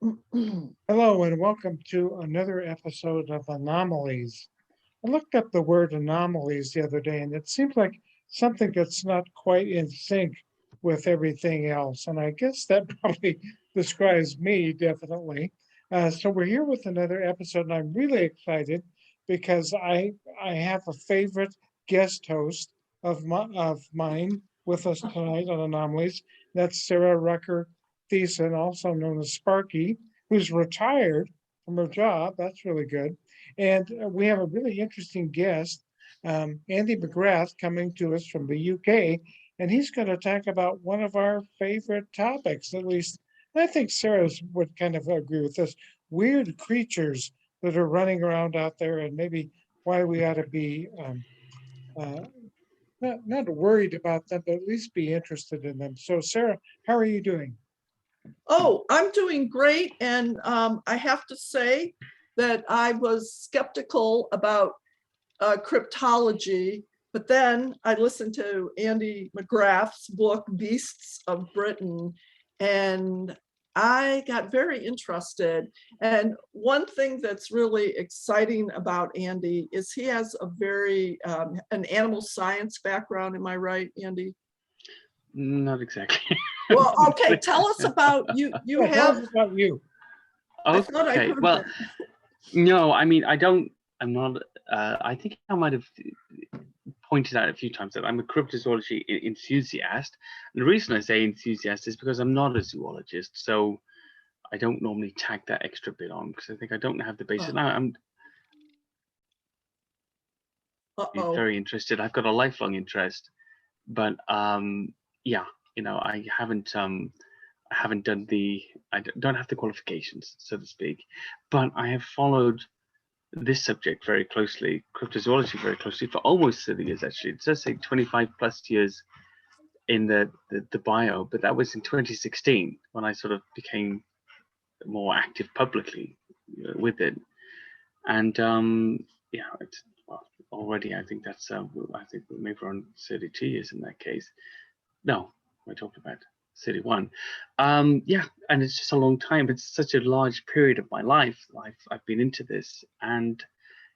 Hello and welcome to another episode of Anomalies. I looked up the word anomalies the other day and it seems like something that's not quite in sync with everything else. And I guess that probably describes me definitely. So we're here with another episode and I'm really excited because I have a favorite guest host of mine with us tonight on Anomalies. That's Sara Thiessen, also known as Sparky, who's retired from her job. That's really good. And we have a really interesting guest, Andy McGrath, coming to us from the UK. And he's going to talk about one of our favorite topics, at least I think Sarah would kind of agree with this, weird creatures that are running around out there and maybe why we ought to be uh, not worried about them, but at least be interested in them. So, Sarah, how are you doing? Oh, I'm doing great. And I have to say that I was skeptical about cryptology, but then I listened to Andy McGrath's book, Beasts of Britain, and I got very interested. And one thing that's really exciting about Andy is he has a very, an animal science background. Am I right, Andy? Not exactly. Well, okay, tell us about you. You Tell have. us about you. Okay, well, no, I mean, I'm not, I think I might have pointed out a few times that I'm a cryptozoology enthusiast. And the reason I say enthusiast is because I'm not a zoologist. So I don't normally tag that extra bit on because I think I don't have the basis. Now I'm very interested. I've got a lifelong interest, but yeah, you know, I haven't done I don't have the qualifications, so to speak, but I have followed this subject very closely, cryptozoology very closely, for almost 30 years actually. It does say 25 plus years in the bio, but that was in 2016 when I sort of became more active publicly with it. And yeah, it's, well, already I think that's I think maybe around 32 years in that case. No, I talked about 31. Yeah, and it's just a long time. It's such a large period of my life. I've been into this, and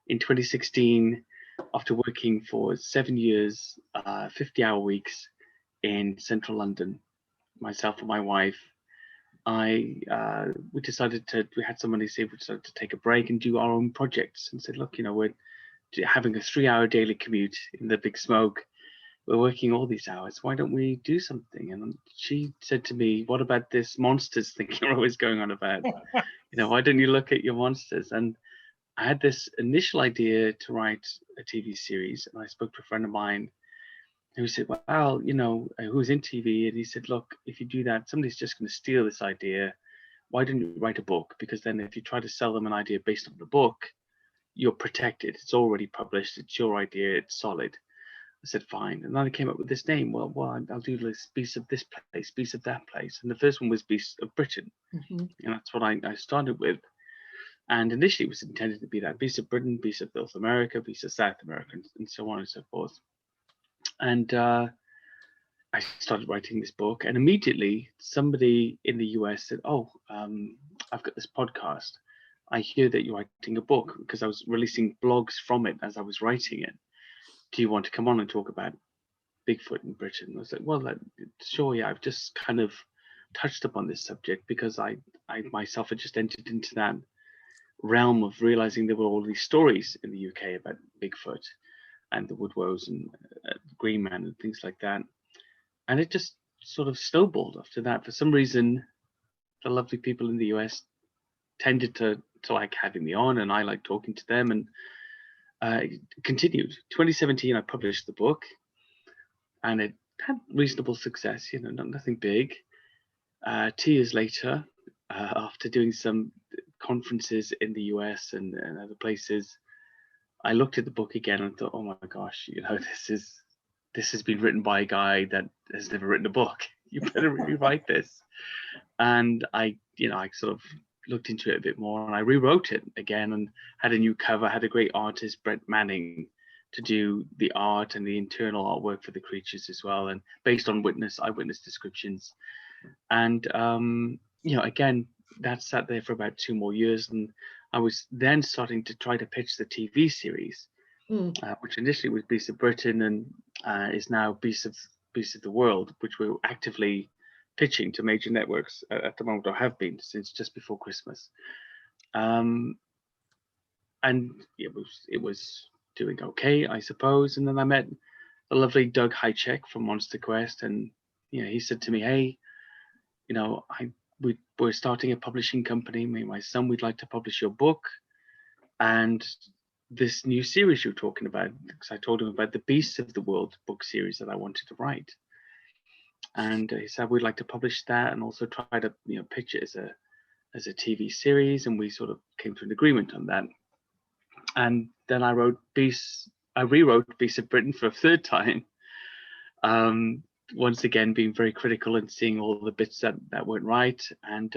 in 2016, after working for 7 years, 50-hour weeks in central London, myself and my wife, we had somebody say we decided to take a break and do our own projects, and said, look, you know, we're having a 3-hour daily commute in the big smoke. We're working all these hours. Why don't we do something? And she said to me, what about this monsters thing you're always going on about? You know, why don't you look at your monsters? And I had this initial idea to write a TV series. And I spoke to a friend of mine who said, well, you know, who's in TV. And he said, look, if you do that, somebody's just going to steal this idea. Why don't you write a book? Because then if you try to sell them an idea based on the book, you're protected. It's already published. It's your idea. It's solid. I said, fine. And then I came up with this name. Well, I'll do this Beast of this place, Beast of that place. And the first one was Beast of Britain. Mm-hmm. And that's what I started with. And initially it was intended to be that Beast of Britain, Beast of North America, Beast of South America, and so on and so forth. And I started writing this book. And immediately somebody in the US said, oh, I've got this podcast. I hear that you're writing a book, because I was releasing blogs from it as I was writing it. Do you want to come on and talk about Bigfoot in Britain? I was like, well, sure, yeah. I've just kind of touched upon this subject because I myself had just entered into that realm of realizing there were all these stories in the UK about Bigfoot and the Woodwows and Green Man and things like that. And it just sort of snowballed after that. For some reason, the lovely people in the US tended to like having me on, and I like talking to them, and it continued. 2017, I published the book, and it had reasonable success. You know, nothing big. 2 years later, after doing some conferences in the US and other places, I looked at the book again and thought, oh my gosh, you know, this has been written by a guy that has never written a book. You better rewrite this. And I sort of looked into it a bit more, and I rewrote it again and had a new cover, had a great artist, Brett Manning, to do the art and the internal artwork for the creatures as well, and based on eyewitness descriptions. And you know, again, that sat there for about 2 more years, and I was then starting to try to pitch the TV series, which initially was Beasts of Britain and is now Beasts of the World, which we're actively pitching to major networks at the moment, or have been since just before Christmas. And it was doing okay, I suppose. And then I met the lovely Doug Hychek from Monster Quest, and he said to me, "Hey, we're starting a publishing company. Me and my son, we'd like to publish your book and this new series you're talking about." Because I told him about the Beasts of the World book series that I wanted to write, and he said we'd like to publish that and also try to pitch it as a TV series, and we sort of came to an agreement on that. And then I rewrote Beasts of Britain for a third time. Once again, being very critical and seeing all the bits that weren't right, and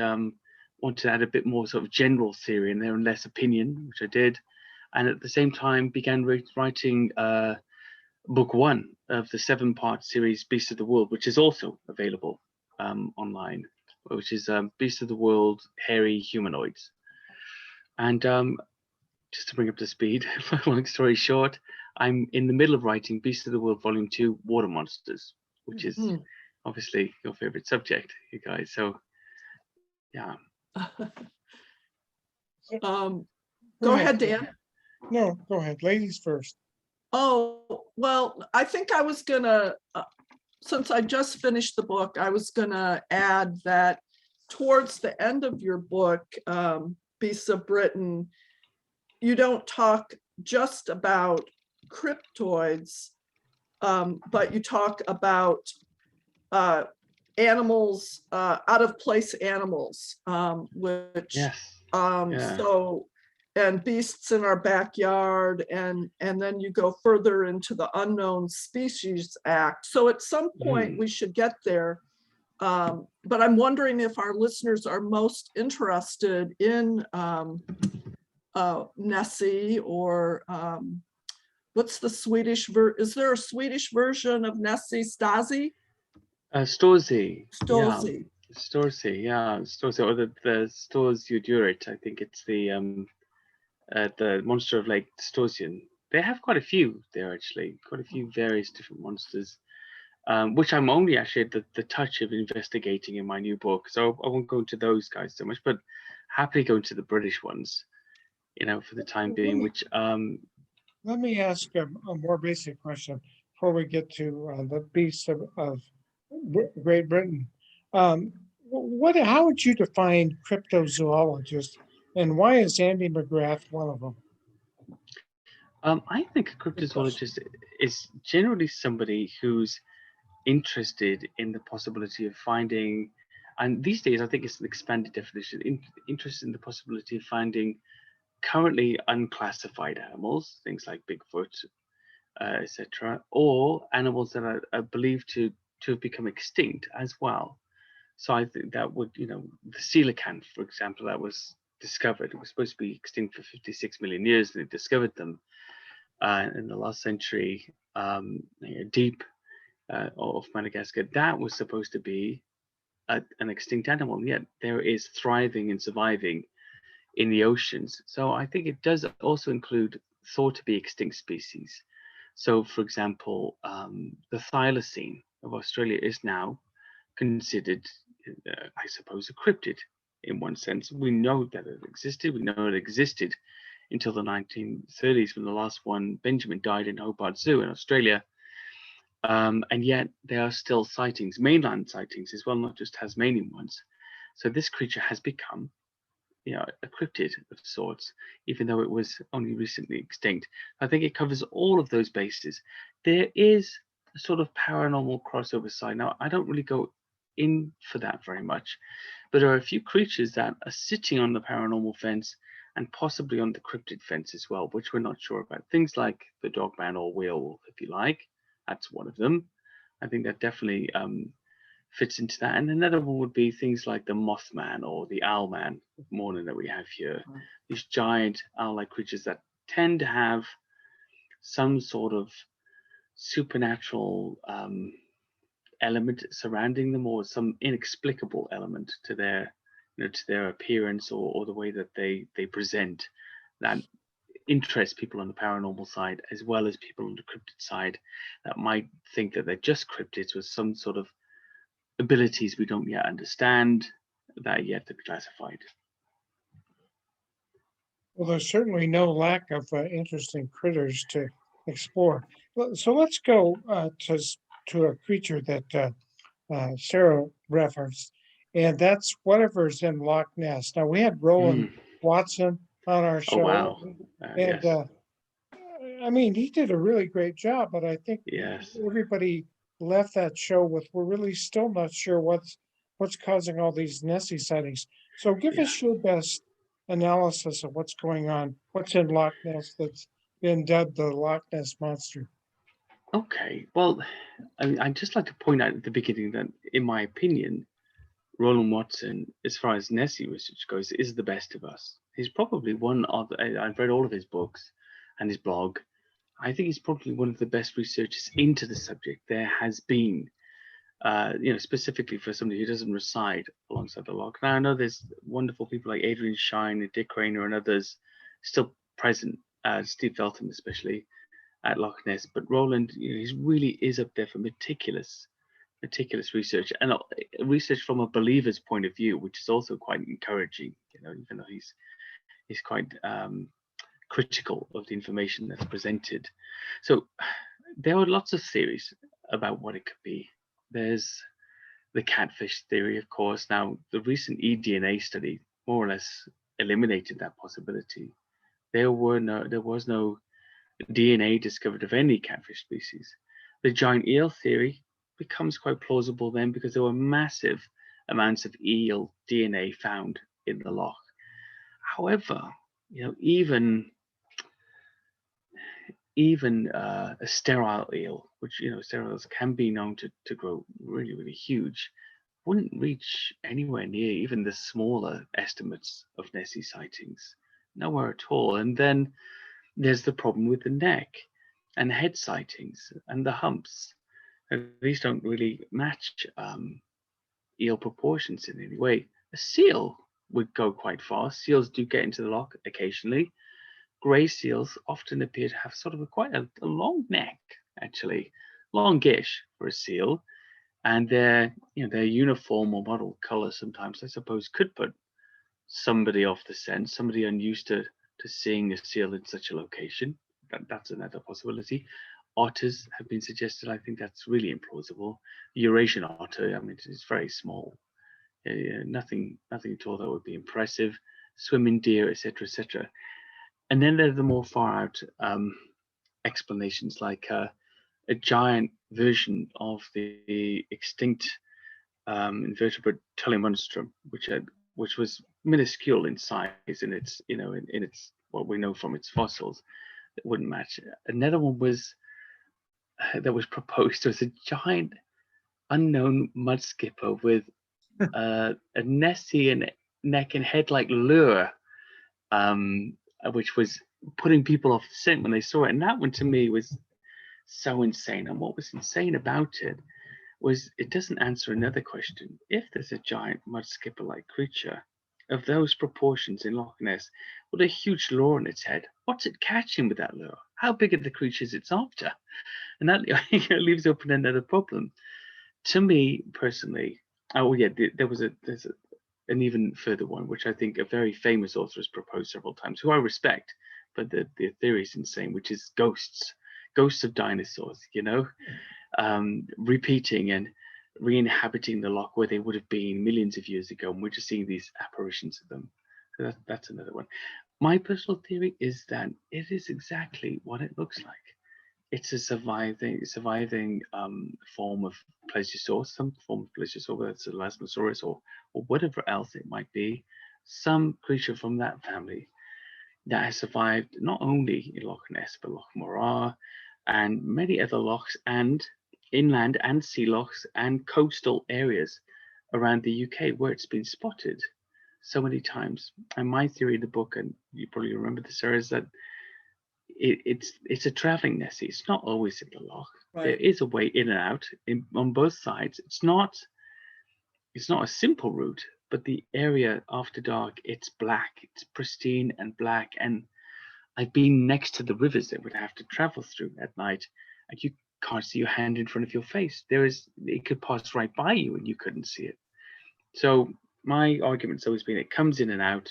wanted to add a bit more sort of general theory in there and less opinion, which I did. And at the same time began writing book 1 of the 7-part series Beasts of the World, which is also available online, which is Beasts of the World, Hairy Humanoids. And just to bring up to speed, long story short, I'm in the middle of writing Beasts of the World Volume 2, Water Monsters, which is obviously your favorite subject, you guys. So, yeah. Go ahead, Dan. No, go ahead. Ladies first. Oh, well, I think I was gonna, since I just finished the book, I was gonna add that towards the end of your book, Beasts of Britain, you don't talk just about cryptoids, but you talk about animals, out of place animals, which so, and beasts in our backyard, and then you go further into the Unknown Species Act. So at some point we should get there. But I'm wondering if our listeners are most interested in Nessie, or what's the Swedish is there a Swedish version of Nessie? Stasi? Storzy. Storzy. Storzy, yeah. Storzy, or the Storsjodjuret. I think it's the monster of Lake Storzian. They have quite a few there, actually. Quite a few various different monsters, which I'm only actually at the touch of investigating in my new book. So I won't go into those guys so much, but happily go into the British ones, for the time being, which... Let me ask a more basic question before we get to the beasts of Great Britain. How would you define cryptozoologist, and why is Andy McGrath one of them? I think a cryptozoologist is generally somebody who's interested in the possibility of finding, and these days I think it's an expanded definition, interested in the possibility of finding currently unclassified animals, things like Bigfoot, etc., or animals that are believed to have become extinct as well. So I think that would, the coelacanth, for example, that was discovered. It was supposed to be extinct for 56 million years, and they discovered them in the last century, deep off Madagascar. That was supposed to be an extinct animal, and yet there is thriving and surviving in the oceans. So I think it does also include thought to be extinct species. So, for example, the thylacine of Australia is now considered, I suppose, a cryptid in one sense. We know that it existed. We know it existed until the 1930s, when the last one, Benjamin, died in Hobart Zoo in Australia. And yet there are still sightings, mainland sightings as well, not just Tasmanian ones. So this creature has become a cryptid of sorts, even though it was only recently extinct. I think it covers all of those bases. There is a sort of paranormal crossover side. Now, I don't really go in for that very much, but there are a few creatures that are sitting on the paranormal fence and possibly on the cryptid fence as well, which we're not sure about. Things like the dogman or werewolf, if you like. That's one of them. I think that definitely fits into that. And another one would be things like the Mothman or the owlman of Morning that we have here. These giant owl-like creatures that tend to have some sort of supernatural element surrounding them, or some inexplicable element to their to their appearance or the way that they present, that interest people on the paranormal side as well as people on the cryptid side that might think that they're just cryptids with some sort of abilities we don't yet understand that are yet to be classified. Well, there's certainly no lack of interesting critters to explore. So let's go to a creature that Sara referenced, and that's whatever's in Loch Ness. Now, we had Roland Watson on our Oh show, wow. and Yes. I mean, he did a really great job, but I think Yes. everybody left that show with, we're really still not sure what's causing all these Nessie sightings. So give Yeah. us your best analysis of what's going on, what's in Loch Ness that's been dubbed the Loch Ness Monster. Okay, well, I'd just like to point out at the beginning that, in my opinion, Roland Watson, as far as Nessie research goes, is the best of us. He's probably one of, I've read all of his books and his blog. I think he's probably one of the best researchers into the subject there has been, specifically for somebody who doesn't reside alongside the loch. Now, I know there's wonderful people like Adrian Shine and Dick Rayner and others still present, Steve Feltham especially, at Loch Ness, but Roland, he really is up there for meticulous research, and research from a believer's point of view, which is also quite encouraging. Even though he's quite critical of the information that's presented. So there are lots of theories about what it could be. There's the catfish theory, of course. Now, the recent eDNA study more or less eliminated that possibility. There was no DNA discovered of any catfish species. The giant eel theory becomes quite plausible then, because there were massive amounts of eel DNA found in the loch. However, even a sterile eel, which sterile eels can be known to grow really, really huge, wouldn't reach anywhere near even the smaller estimates of Nessie sightings. Nowhere at all. And then there's the problem with the neck and head sightings and the humps. These don't really match eel proportions in any way. A seal would go quite far. Seals do get into the loch occasionally. Grey seals often appear to have sort of quite a long neck, actually, longish for a seal, and their uniform or mottled color sometimes, I suppose, could put somebody off the scent, somebody unused to seeing a seal in such a location. That's another possibility. Otters have been suggested. I think that's really implausible. Eurasian otter, I mean, it's very small. Nothing at all that would be impressive. Swimming deer, etc., etc. And then there are the more far out explanations, like a giant version of the extinct invertebrate Telemonstrum, which was minuscule in size in its in its what we know from its fossils. It wouldn't match. Another one was that was proposed was a giant unknown mud skipper with a Nessie and neck and head like lure, which was putting people off the scent when they saw it. And that one to me was so insane. And what was insane about it was it doesn't answer another question. If there's a giant mud skipper like creature of those proportions in Loch Ness with a huge lure on its head, what's it catching with that lure? How big are the creatures it's after? And that leaves open another problem. To me personally, there's an even further one, which I think a very famous author has proposed several times, who I respect, but the theory is insane, which is ghosts of dinosaurs, repeating and re-inhabiting the loch where they would have been millions of years ago, and we're just seeing these apparitions of them. So that's another one. My personal theory is that it is exactly what it looks like. It's a surviving form of plesiosaur, some form of plesiosaur, whether it's a Elasmosaurus or whatever else it might be, some creature from that family that has survived not only in Loch Ness, but Loch Morar and many other lochs, and inland and sea lochs and coastal areas around the UK where it's been spotted so many times. And my theory in the book, and you probably remember this, Sarah, is that it's a traveling Nessie. It's not always in the loch. Right. There is a way in and out on both sides. It's not a simple route, but the area after dark, it's black, it's pristine and black. And I've been next to the rivers that would have to travel through at night, and you can't see your hand in front of your face. It could pass right by you and you couldn't see it. So my argument's always been it comes in and out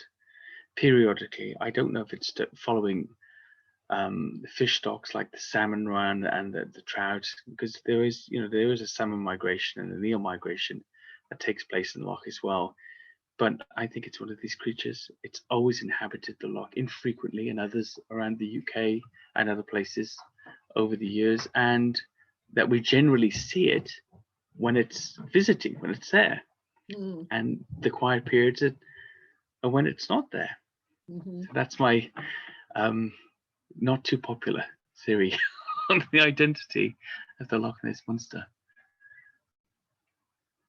periodically. I don't know if it's following the fish stocks like the salmon run and the trout, because there is a salmon migration and an eel migration that takes place in the loch as well. But I think it's one of these creatures. It's always inhabited the loch, infrequently, and others around the UK and other places over the years, and that we generally see it when it's visiting, when it's there, and the quiet periods are when it's not there. So that's my not too popular theory on the identity of the Loch Ness monster.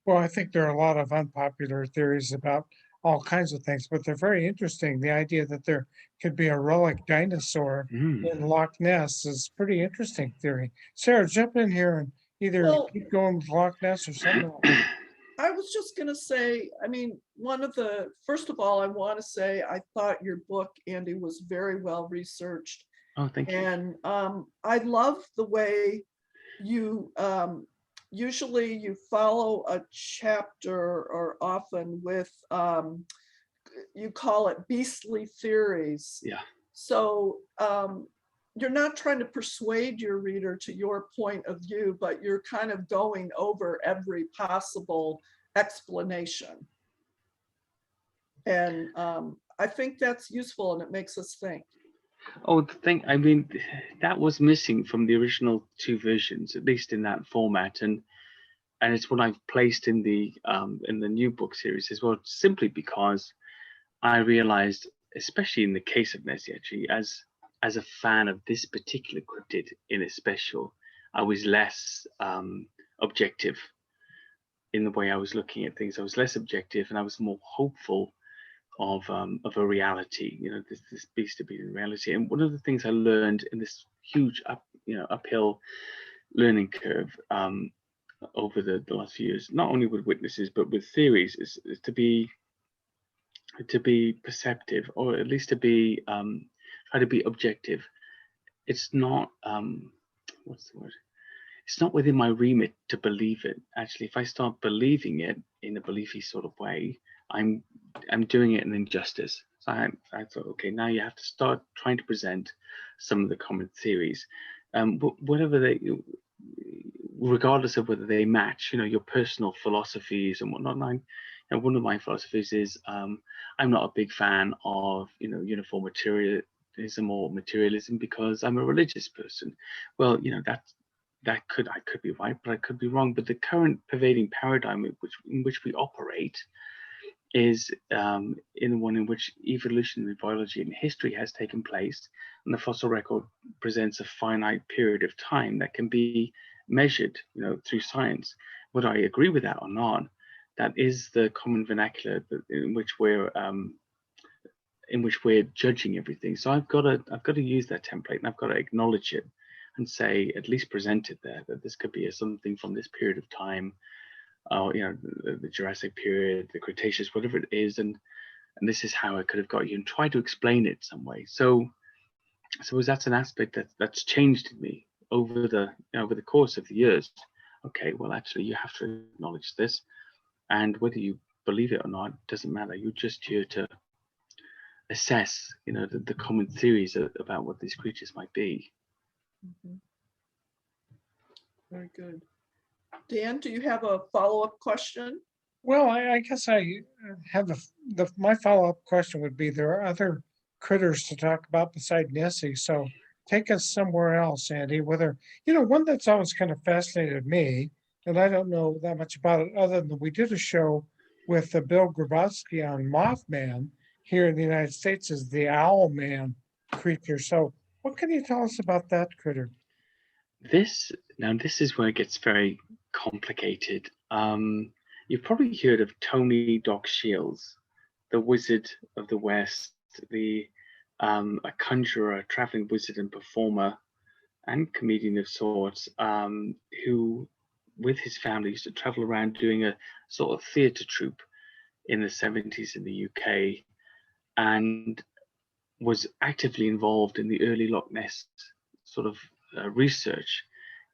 Well, I think there are a lot of unpopular theories about all kinds of things, but they're very interesting. The idea that there could be a relic dinosaur in Loch Ness is pretty interesting theory. Sarah, jump in here and either keep going with Loch Ness or something else. I was just going to say, I mean, first of all, I want to say I thought your book, Andy, was very well researched. Oh, thank you. And I love the way you usually you follow a chapter, or often with you call it beastly theories. Yeah. So you're not trying to persuade your reader to your point of view, but you're kind of going over every possible explanation. And I think that's useful, and it makes us think. Oh, I mean, that was missing from the original two versions, at least in that format, and it's what I've placed in the new book series as well, simply because I realized, especially in the case of Nessie, actually, as a fan of this particular cryptid in a special, I was less objective in the way I was looking at things. I was less objective, and I was more hopeful of a reality, this beast to be in reality. And one of the things I learned in this huge uphill learning curve over the last few years, not only with witnesses but with theories, is to be perceptive, or at least to be try to be objective. It's not what's the word? It's not within my remit to believe it. Actually, if I start believing it in a beliefy sort of way, I'm doing it an injustice. So I thought, okay, now you have to start trying to present some of the common theories, whatever they, regardless of whether they match, your personal philosophies and whatnot. And one of my philosophies is I'm not a big fan of uniform materialism or materialism because I'm a religious person. Well, I could be right, but I could be wrong. But the current pervading paradigm in which we operate is in one in which evolutionary biology and history has taken place, and the fossil record presents a finite period of time that can be measured, through science. Whether I agree with that or not, that is the common vernacular in which we're judging everything. So I've got to use that template, and I've got to acknowledge it and say, at least present it there, that this could be something from this period of time. The Jurassic period, the Cretaceous, whatever it is, and this is how I could have got you, and try to explain it some way. So that's an aspect that's changed in me over the course of the years. Okay, well, actually, you have to acknowledge this, and whether you believe it or not doesn't matter. You're just here to assess, the common theories about what these creatures might be. Mm-hmm. Very good. Dan, do you have a follow-up question? Well, I guess I have my follow-up question would be, there are other critters to talk about beside Nessie, so take us somewhere else, Andy. Whether, one that's always kind of fascinated me, and I don't know that much about it other than we did a show with Bill Grabowski on Mothman here in the United States, is the owlman creature. So what can you tell us about that critter? This is where it gets very complicated. You've probably heard of Tony Doc Shields, the Wizard of the West, a conjurer, a traveling wizard and performer and comedian of sorts, who with his family used to travel around doing a sort of theatre troupe in the 70s in the UK, and was actively involved in the early Loch Ness sort of research.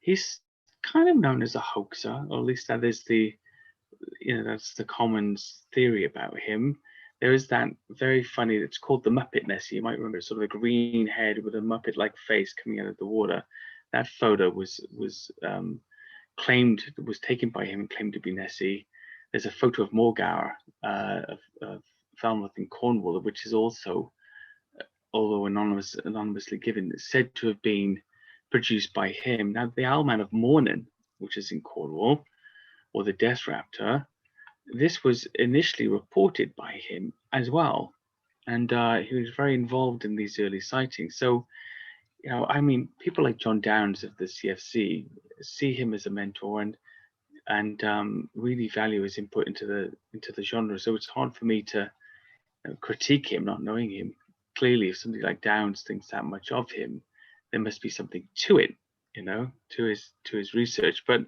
He's kind of known as a hoaxer, or at least that is that's the common theory about him. There is that very funny, it's called the Muppet Nessie. You might remember, sort of a green head with a Muppet-like face coming out of the water. That photo was taken by him and claimed to be Nessie. There's a photo of Morgar of Falmouth in Cornwall, which is also, although anonymously given, said to have been produced by him. Now, the owlman of Mornin, which is in Cornwall, or the Death Raptor, this was initially reported by him as well, and he was very involved in these early sightings. So, people like John Downes of the CFC see him as a mentor and really value his input into the genre. So it's hard for me to critique him, not knowing him. Clearly, if somebody like Downes thinks that much of him, there must be something to it, to his research. But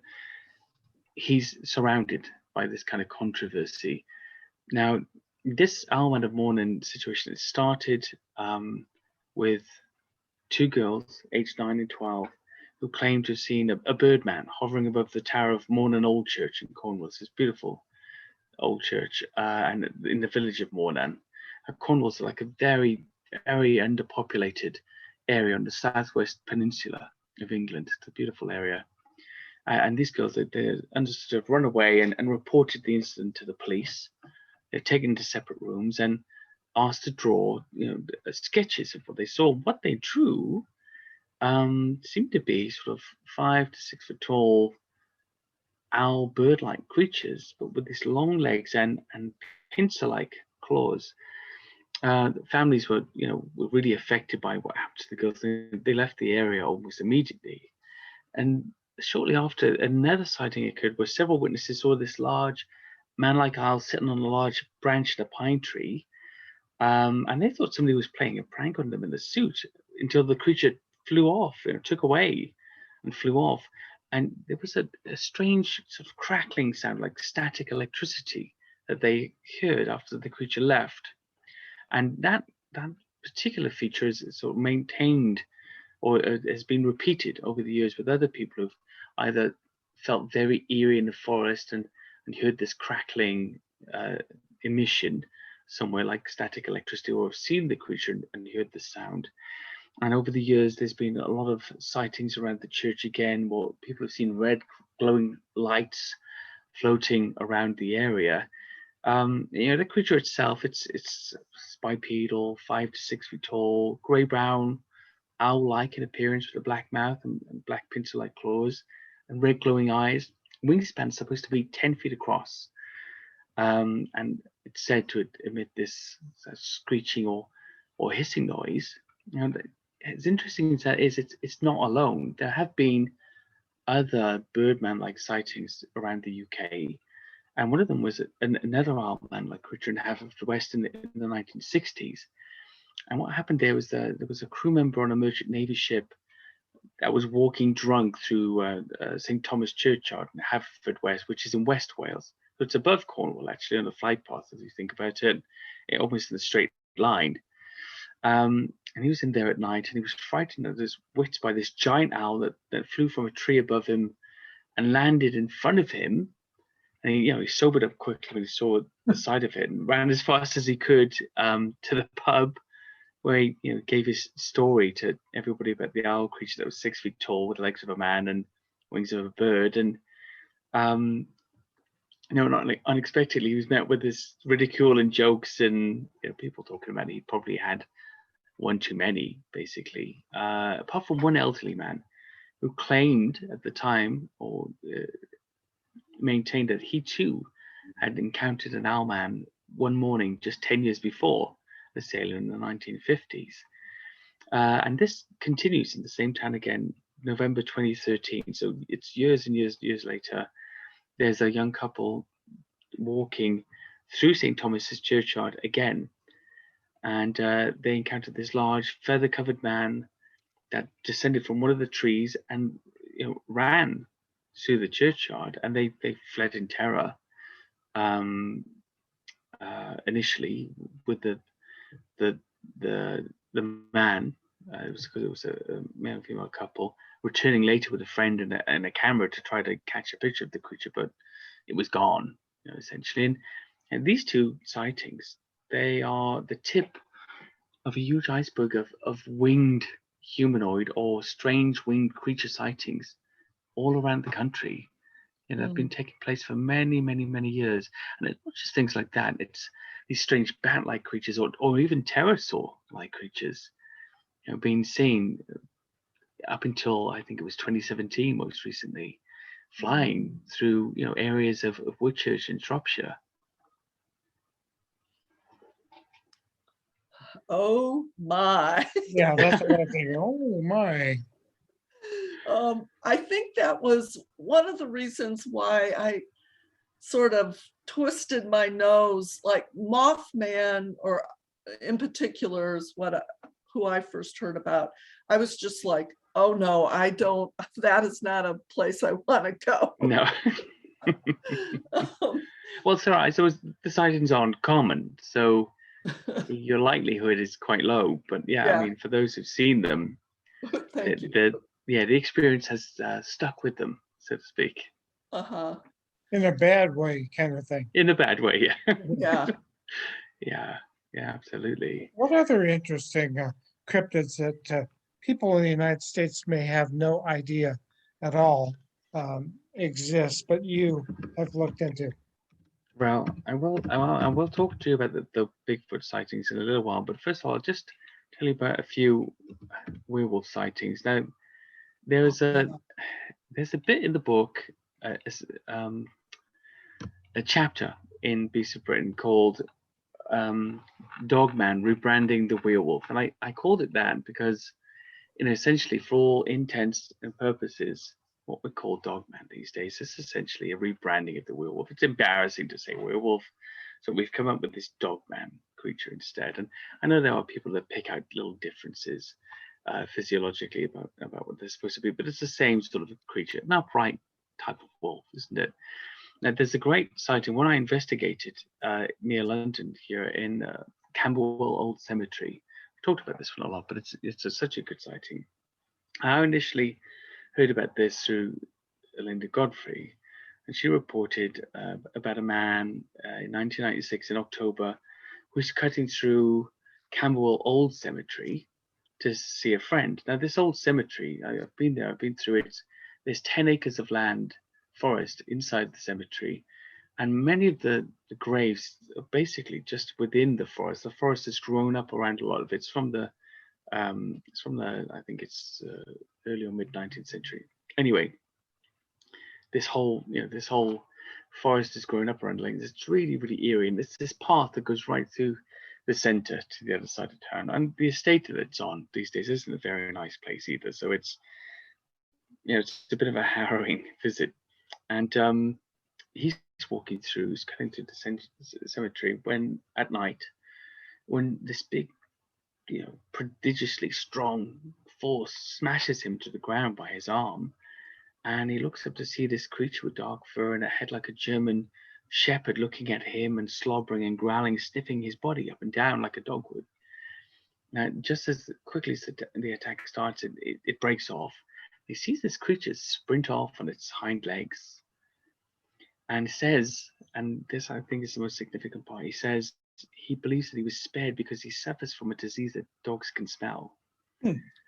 he's surrounded by this kind of controversy. Now, this Owlman of Mornin situation, it started with two girls, aged 9 and 12, who claimed to have seen a birdman hovering above the tower of Mornin Old Church in Cornwall. It's this beautiful old church, and in the village of Mornin. Cornwall's like a very, very underpopulated area on the southwest peninsula of England. It's a beautiful area. And these girls, they understood to have run away and reported the incident to the police. They're taken into separate rooms and asked to draw, sketches of what they saw. What they drew seemed to be sort of 5 to 6 foot tall owl bird-like creatures, but with these long legs and pincer-like claws. The families were really affected by what happened to the girls. They left the area almost immediately. And shortly after, another sighting occurred where several witnesses saw this large man-like owl sitting on a large branch of a pine tree. And they thought somebody was playing a prank on them in the suit until the creature flew off, took away and flew off. And there was a strange sort of crackling sound, like static electricity, that they heard after the creature left. And that particular feature is sort of maintained or has been repeated over the years with other people who've either felt very eerie in the forest and heard this crackling emission somewhere like static electricity, or have seen the creature and heard the sound. And over the years, there's been a lot of sightings around the church again, where people have seen red glowing lights floating around the area. The creature itself, it's bipedal, 5 to 6 feet tall, grey-brown, owl-like in appearance with a black mouth and black pincer-like claws and red glowing eyes. Wingspan supposed to be 10 feet across. And it's said to emit this screeching or hissing noise. As interesting as that is, it's not alone. There have been other birdman-like sightings around the UK, and one of them was another owlman-like creature in Haverfordwest in the 1960s. And what happened there was there was a crew member on a merchant navy ship that was walking drunk through St Thomas Churchyard in Haverfordwest, which is in West Wales. So it's above Cornwall, actually, on the flight path, as you think about it, almost in a straight line. And he was in there at night, and he was frightened at his wits by this giant owl that flew from a tree above him and landed in front of him. And he sobered up quickly when he saw the sight of it and ran as fast as he could to the pub, where he gave his story to everybody about the owl creature that was 6 feet tall with the legs of a man and wings of a bird. And not like unexpectedly, he was met with this ridicule and jokes and people talking about he probably had one too many, basically. Apart from one elderly man who claimed at the time or maintained that he too had encountered an owlman one morning just 10 years before the sailor in the 1950s. And this continues in the same town again, November 2013. So it's years and years later. There's a young couple walking through St. Thomas's Churchyard again, and they encountered this large feather-covered man that descended from one of the trees and ran through the churchyard, and they fled in terror. initially with the man. It was because it was a male and female couple returning later with a friend and a camera to try to catch a picture of the creature, but it was gone, essentially. And these two sightings, they are the tip of a huge iceberg of winged humanoid or strange winged creature sightings all around the country. Have been taking place for many, many, many years. And it's not just things like that. It's these strange bat-like creatures or even pterosaur-like creatures, being seen up until I think it was 2017 most recently, flying through areas of Woodchurch and Shropshire. Oh my. Yeah, that's what I think. Oh my. I think that was one of the reasons why I sort of twisted my nose, like Mothman, or in particular is who I first heard about. I was just like, oh no, that is not a place I want to go. No. Well, Sarah, I suppose the sightings aren't common, so your likelihood is quite low. But yeah, I mean, for those who've seen them, the experience has stuck with them, so to speak. In a bad way, kind of thing. In a bad way, yeah. Yeah, absolutely. What other interesting cryptids that people in the United States may have no idea at all exist, but you have looked into? Well, I will talk to you about the Bigfoot sightings in a little while, but first of all, I'll just tell you about a few werewolf sightings. Now, there's a bit in the book, a chapter in Beasts of Britain called Dogman, Rebranding the Werewolf. And I called it that because, essentially for all intents and purposes, what we call Dogman these days is essentially a rebranding of the werewolf. It's embarrassing to say werewolf, so we've come up with this Dogman creature instead. And I know there are people that pick out little differences physiologically about what they're supposed to be, but it's the same sort of creature, an upright type of wolf, isn't it? Now, there's a great sighting when I investigated near London here in Camberwell Old Cemetery. I talked about this one a lot, but it's such a good sighting. I initially heard about this through Linda Godfrey, and she reported about a man in 1996 in October who was cutting through Camberwell Old Cemetery to see a friend. Now, this old cemetery, I've been there, I've been through it. There's 10 acres of land, forest inside the cemetery, and many of the graves are basically just within the forest. The forest has grown up around a lot of it. It's from the I think it's early or mid 19th century. Anyway, this whole forest is growing up around lanes. It's really, really eerie, and it's this path that goes right through the center to the other side of town. And the estate that it's on these days isn't a very nice place either. So it's it's a bit of a harrowing visit. And he's walking through, he's cutting through the cemetery when at night, when this big, prodigiously strong force smashes him to the ground by his arm, and he looks up to see this creature with dark fur and a head like a German shepherd looking at him and slobbering and growling, sniffing his body up and down like a dog would. Now, just as quickly as the attack starts, it breaks off. He sees this creature sprint off on its hind legs and says, and this I think is the most significant part, he says he believes that he was spared because he suffers from a disease that dogs can smell.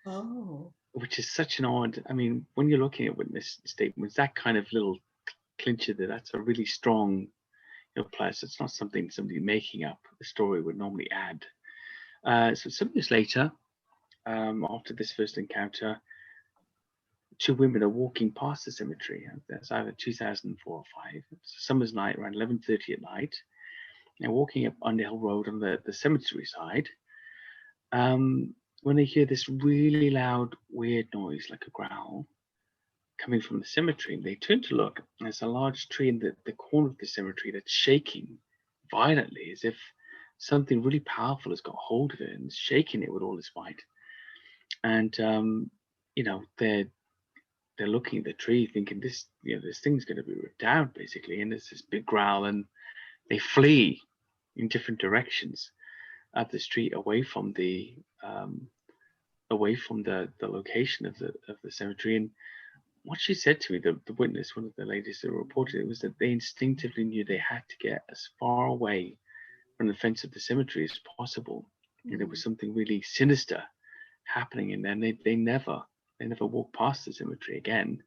Oh. Which is such an odd, I mean, when you're looking at witness statements, that kind of little clincher that's a really strong plus. It's not something somebody making up a story would normally add. So some years later, after this first encounter, two women are walking past the cemetery. That's either 2004 or 5. It's a summer's night, around 11:30 at night. They're walking up Underhill Road on the cemetery side. When they hear this really loud, weird noise, like a growl, coming from the cemetery, they turn to look. And there's a large tree in the corner of the cemetery that's shaking violently, as if something really powerful has got hold of it and is shaking it with all its might. And they're looking at the tree, thinking this thing's going to be ripped down, basically. And there's this big growl, and they flee, in different directions up the street, away from the location of the cemetery. And what she said to me, the witness, one of the ladies that reported it, was that they instinctively knew they had to get as far away from the fence of the cemetery as possible. And there was something really sinister happening in there. And they never walked past the cemetery again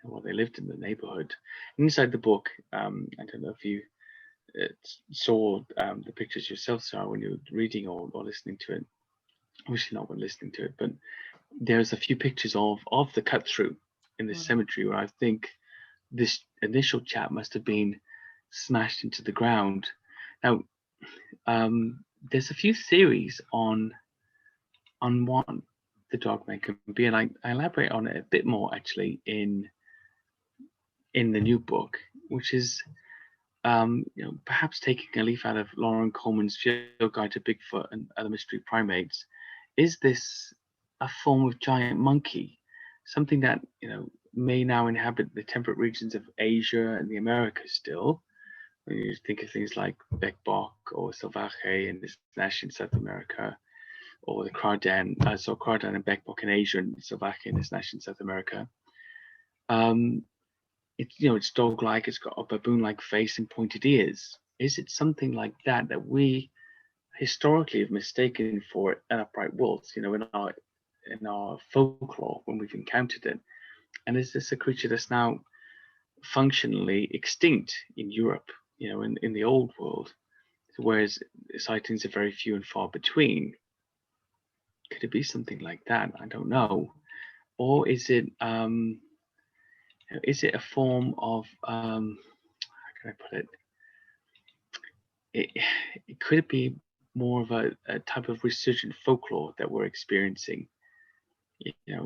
while they lived in the neighborhood. And inside the book, I don't know if you saw the pictures yourself, Sarah, when you were reading or listening to it. Obviously not when listening to it, but there's a few pictures of the cut through in the cemetery where I think this initial chap must have been smashed into the ground. Now, there's a few theories on what the dogman can be, and I elaborate on it a bit more actually in the new book, which is perhaps taking a leaf out of Lauren Coleman's Field Guide to Bigfoot and Other Mystery Primates. Is this a form of giant monkey, something that may now inhabit the temperate regions of Asia and the Americas still? When you think of things like Bekbok or Salvaje and Nash in South America, or the Crawdan and Bekbok in Asia and Salvaje and Nash in South America. It's dog-like, it's got a baboon-like face and pointed ears. Is it something like that we historically have mistaken for an upright wolf, in our folklore when we've encountered it? And is this a creature that's now functionally extinct in Europe, in the old world, whereas sightings are very few and far between? Could it be something like that? I don't know. Or is it a form of how can I put it? Could it be more of a type of resurgent folklore that we're experiencing?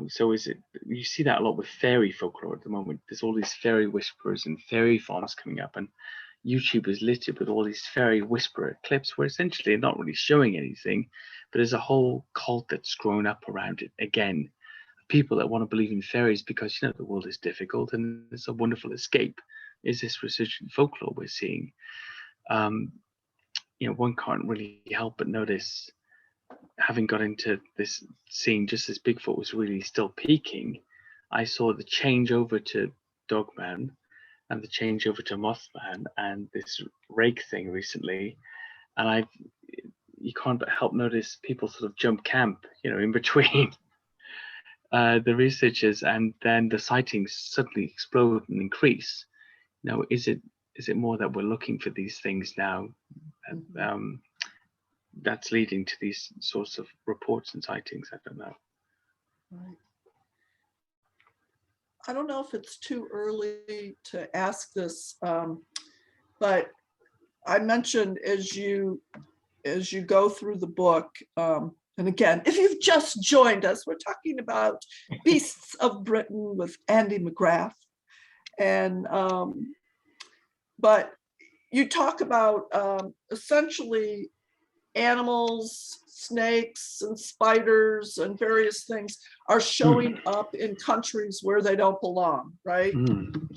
So is it? You see that a lot with fairy folklore at the moment. There's all these fairy whisperers and fairy farms coming up, and YouTube is littered with all these fairy whisperer clips where essentially they're not really showing anything, but there's a whole cult that's grown up around it again. People that want to believe in fairies because the world is difficult and it's a wonderful escape. Is this resurgent folklore we're seeing? One can't really help but notice, having got into this scene just as Bigfoot was really still peaking, I saw the change over to Dogman and the change over to Mothman and this rake thing recently, and you can't but help notice people sort of jump camp, in between the researchers, and then the sightings suddenly explode and increase. Is it more that we're looking for these things now, that's leading to these sorts of reports and sightings? I don't know. Right. I don't know if it's too early to ask this, but I mentioned as you go through the book, and again, if you've just joined us, we're talking about Beasts of Britain with Andy McGrath, and but you talk about essentially animals, snakes and spiders and various things are showing up in countries where they don't belong, right?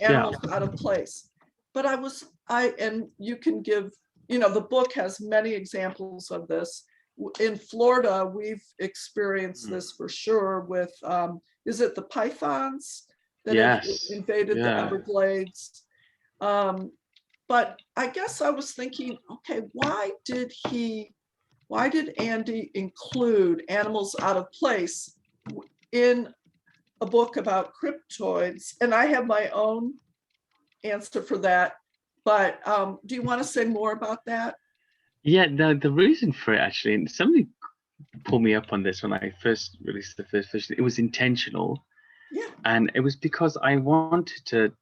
Animals out of place. But and you can give, the book has many examples of this. In Florida, we've experienced this for sure with, is it the pythons that have invaded the Everglades? But I guess I was thinking, okay, why did Andy include animals out of place in a book about cryptoids? And I have my own answer for that, but do you want to say more about that? Yeah, the reason for it, actually, and somebody pulled me up on this when I first released the first version. It was intentional. Yeah. And it was because I wanted to,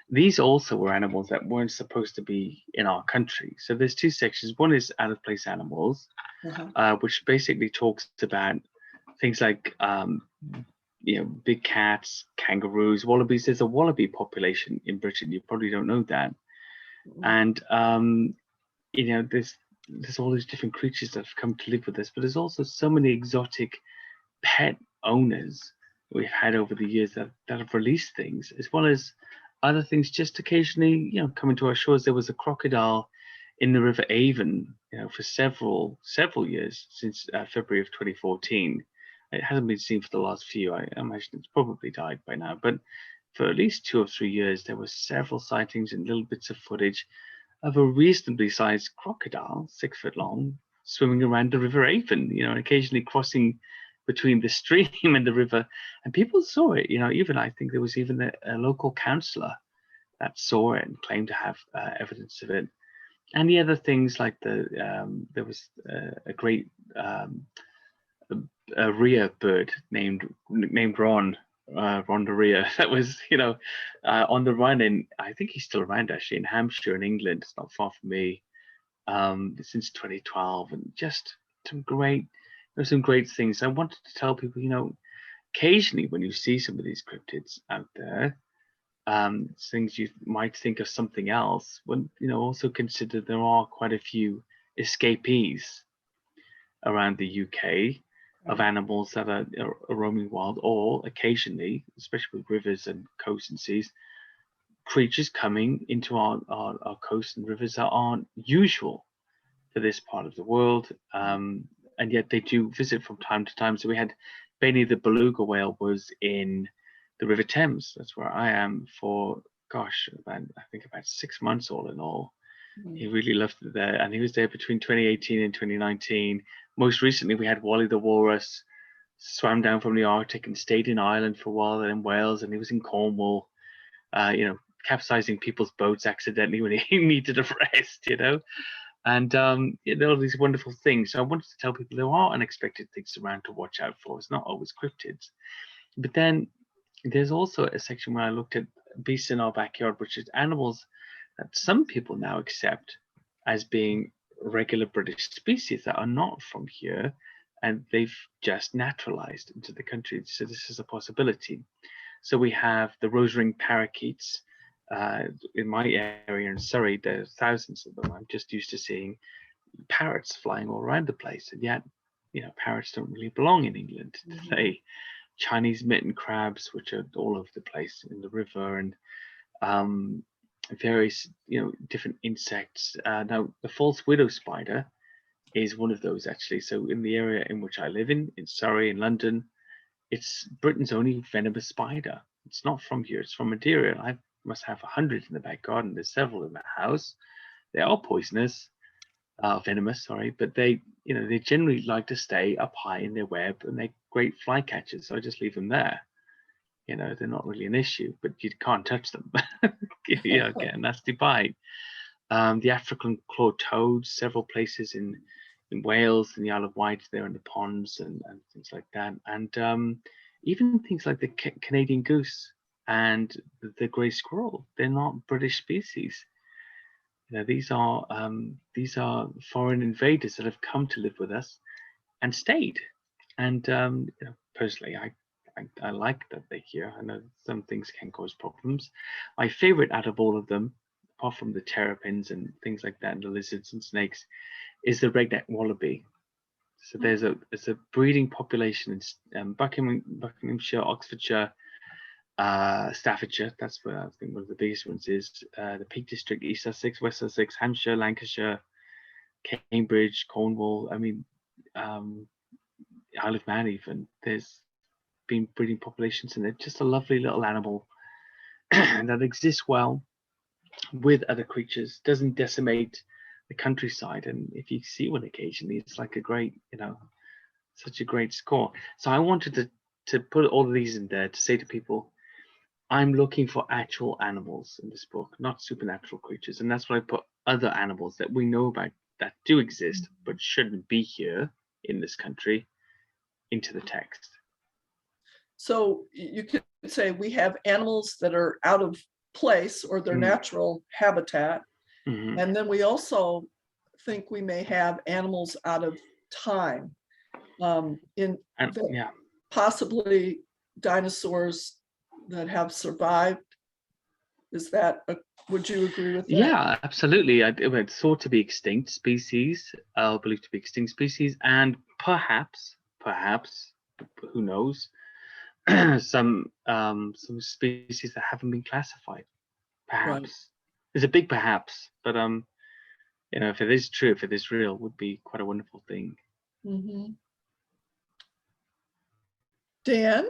these also were animals that weren't supposed to be in our country. So there's two sections. One is out of place animals, which basically talks about things like, big cats, kangaroos, wallabies. There's a wallaby population in Britain. You probably don't know that. And, there's all these different creatures that have come to live with us, but there's also so many exotic pet owners we've had over the years that have released things, as well as other things just occasionally, coming to our shores. There was a crocodile in the River Avon, for several years since February of 2014. It hasn't been seen for the last few. I imagine it's probably died by now, but for at least 2 or 3 years, there were several sightings and little bits of footage of a reasonably sized crocodile, 6 foot long, swimming around the River Avon, and occasionally crossing between the stream and the river. And people saw it, even I think there was even a local councillor that saw it and claimed to have evidence of it. And the other things like there was a great a rhea bird named Ron the rhea that was on the run, and I think he's still around actually in Hampshire in England. It's not far from me, since 2012, and just some great things. I wanted to tell people, occasionally when you see some of these cryptids out there, things you might think of something else, when also consider there are quite a few escapees around the UK of animals that are roaming wild, or occasionally, especially with rivers and coasts and seas, creatures coming into our coasts and rivers that aren't usual for this part of the world, and yet they do visit from time to time. So we had Benny the beluga whale was in the River Thames. That's where I am for, gosh, I think about 6 months all in all. He really loved it there, and he was there between 2018 and 2019. Most recently, we had Wally the walrus, swam down from the Arctic and stayed in Ireland for a while, and in Wales, and he was in Cornwall, capsizing people's boats accidentally when he needed a rest, and all these wonderful things. So I wanted to tell people there are unexpected things around to watch out for. It's not always cryptids. But then there's also a section where I looked at beasts in our backyard, which is animals that some people now accept as being regular British species that are not from here, and they've just naturalized into the country. So this is a possibility. So we have the rose-ringed parakeets. In my area in Surrey, there's thousands of them. I'm just used to seeing parrots flying all around the place, and yet, parrots don't really belong in England. They Chinese mitten crabs, which are all over the place in the river, and various different insects. Now the false widow spider is one of those actually. So in the area in which I live in Surrey, in London, it's Britain's only venomous spider. It's not from here, it's from Madeira. I must have 100 in the back garden. There's several in my house. They are poisonous, venomous, sorry, but they generally like to stay up high in their web, and they're great fly catchers. So I just leave them there. They're not really an issue, but you can't touch them. Get a nasty bite. The African clawed toads, several places in Wales and the Isle of Wight, there in the ponds and things like that. And even things like the Canadian goose and the grey squirrel, they're not British species. These are foreign invaders that have come to live with us and stayed. And personally, I like that they're here. I know some things can cause problems. My favorite out of all of them, apart from the terrapins and things like that, and the lizards and snakes, is the red-necked wallaby. So there's a breeding population in Buckinghamshire, Oxfordshire, Staffordshire. That's where I think one of the biggest ones is. The Peak District, East Sussex, West Sussex, Hampshire, Lancashire, Cambridge, Cornwall. I mean, Isle of Man even. There's been breeding populations, and they're just a lovely little animal that exists well with other creatures, doesn't decimate the countryside, and if you see one occasionally, it's like a great, such a great score. So I wanted to put all of these in there to say to people, I'm looking for actual animals in this book, not supernatural creatures, and that's why I put other animals that we know about that do exist but shouldn't be here in this country into the text. So you could say we have animals that are out of place or their natural habitat. And then we also think we may have animals out of time, possibly dinosaurs that have survived. Is that, would you agree with that? Yeah, absolutely. It's thought to be extinct species, believed to be extinct species, and perhaps, who knows, some species that haven't been classified. Perhaps. Right. There's a big perhaps, but you know, if it is true, if it is real, would be quite a wonderful thing. Mhm. Dan?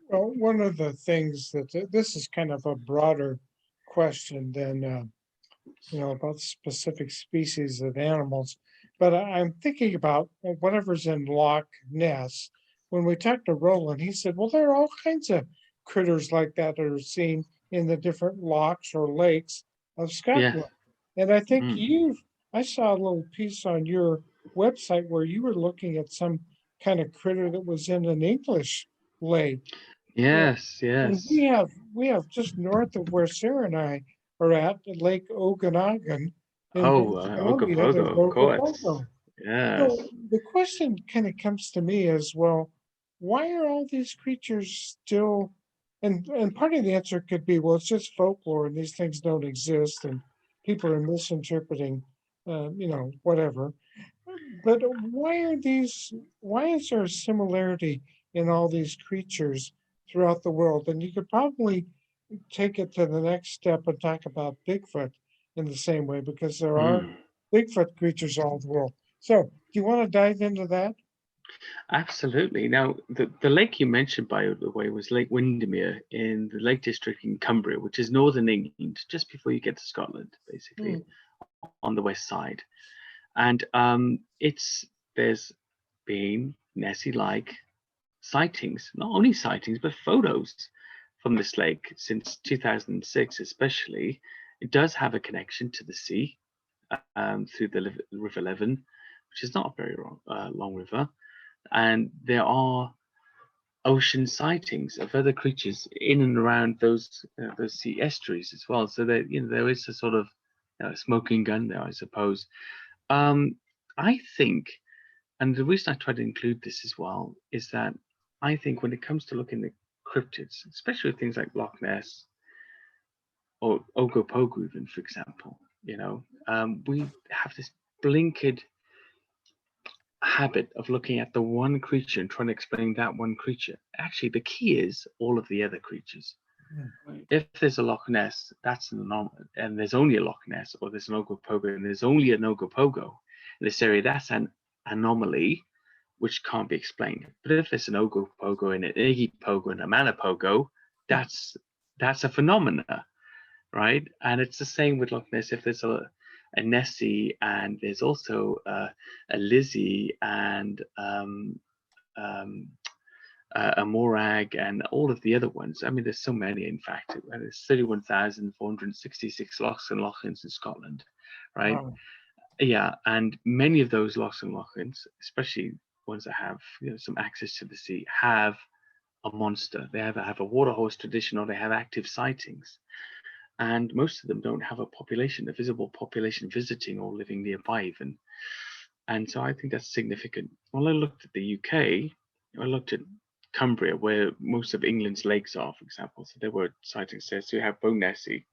Well, one of the things that this is kind of a broader question than about specific species of animals, but I'm thinking about whatever's in Loch Ness. When we talked to Roland, he said, "Well, there are all kinds of critters like that are seen in the different lochs or lakes of Yeah. Scotland." And I think Mm. I saw a little piece on your website where you were looking at some kind of critter that was in an English lake. Yeah, Yes, and yes. we have just north of where Sarah and I are at Lake Okanagan in Oh, British Columbia. There's Ogopogo, of course. Ogopogo. So Yes. the question kind of comes to me as well: why are all these creatures still? And part of the answer could be, well, it's just folklore, and these things don't exist, and people are misinterpreting, whatever. But why is there a similarity in all these creatures throughout the world? And you could probably take it to the next step and talk about Bigfoot in the same way, because there are Mm. Bigfoot creatures all over the world. So do you want to dive into that? Absolutely. Now, the lake you mentioned, by the way, was Lake Windermere in the Lake District in Cumbria, which is northern England, just before you get to Scotland, basically, Mm. on the west side. And there's been Nessie-like sightings, not only sightings, but photos from this lake since 2006, especially. It does have a connection to the sea through the River Leven, which is not a very long river. And there are ocean sightings of other creatures in and around those sea estuaries as well. So that there is a sort of smoking gun there, I suppose. I think, and the reason I try to include this as well is that I think when it comes to looking at cryptids, especially things like Loch Ness or Ogopogo, even for example, we have this blinkered habit of looking at the one creature and trying to explain that one creature. Actually, the key is all of the other creatures. Right. If there's a Loch Ness, that's an anomaly, and there's only a Loch Ness, or there's an Ogopogo, and there's only an Ogopogo in this area, that's an anomaly which can't be explained. But if there's an Ogopogo and an Iggypogo and a Manipogo, that's a phenomena, right? And it's the same with Loch Ness. If there's a Nessie and there's also a Lizzie and a Morag and all of the other ones. I mean, there's so many, in fact. There's 31,466 lochs and lochans in Scotland, right? Wow. Yeah, and many of those lochs and lochans, especially ones that have some access to the sea, have a monster. They either have a waterhorse tradition or they have active sightings. And most of them don't have a visible population visiting or living nearby even. And so I think that's significant. When I looked at the UK, I looked at Cumbria, where most of England's lakes are, for example. So there were sightings there. So you have Nessie.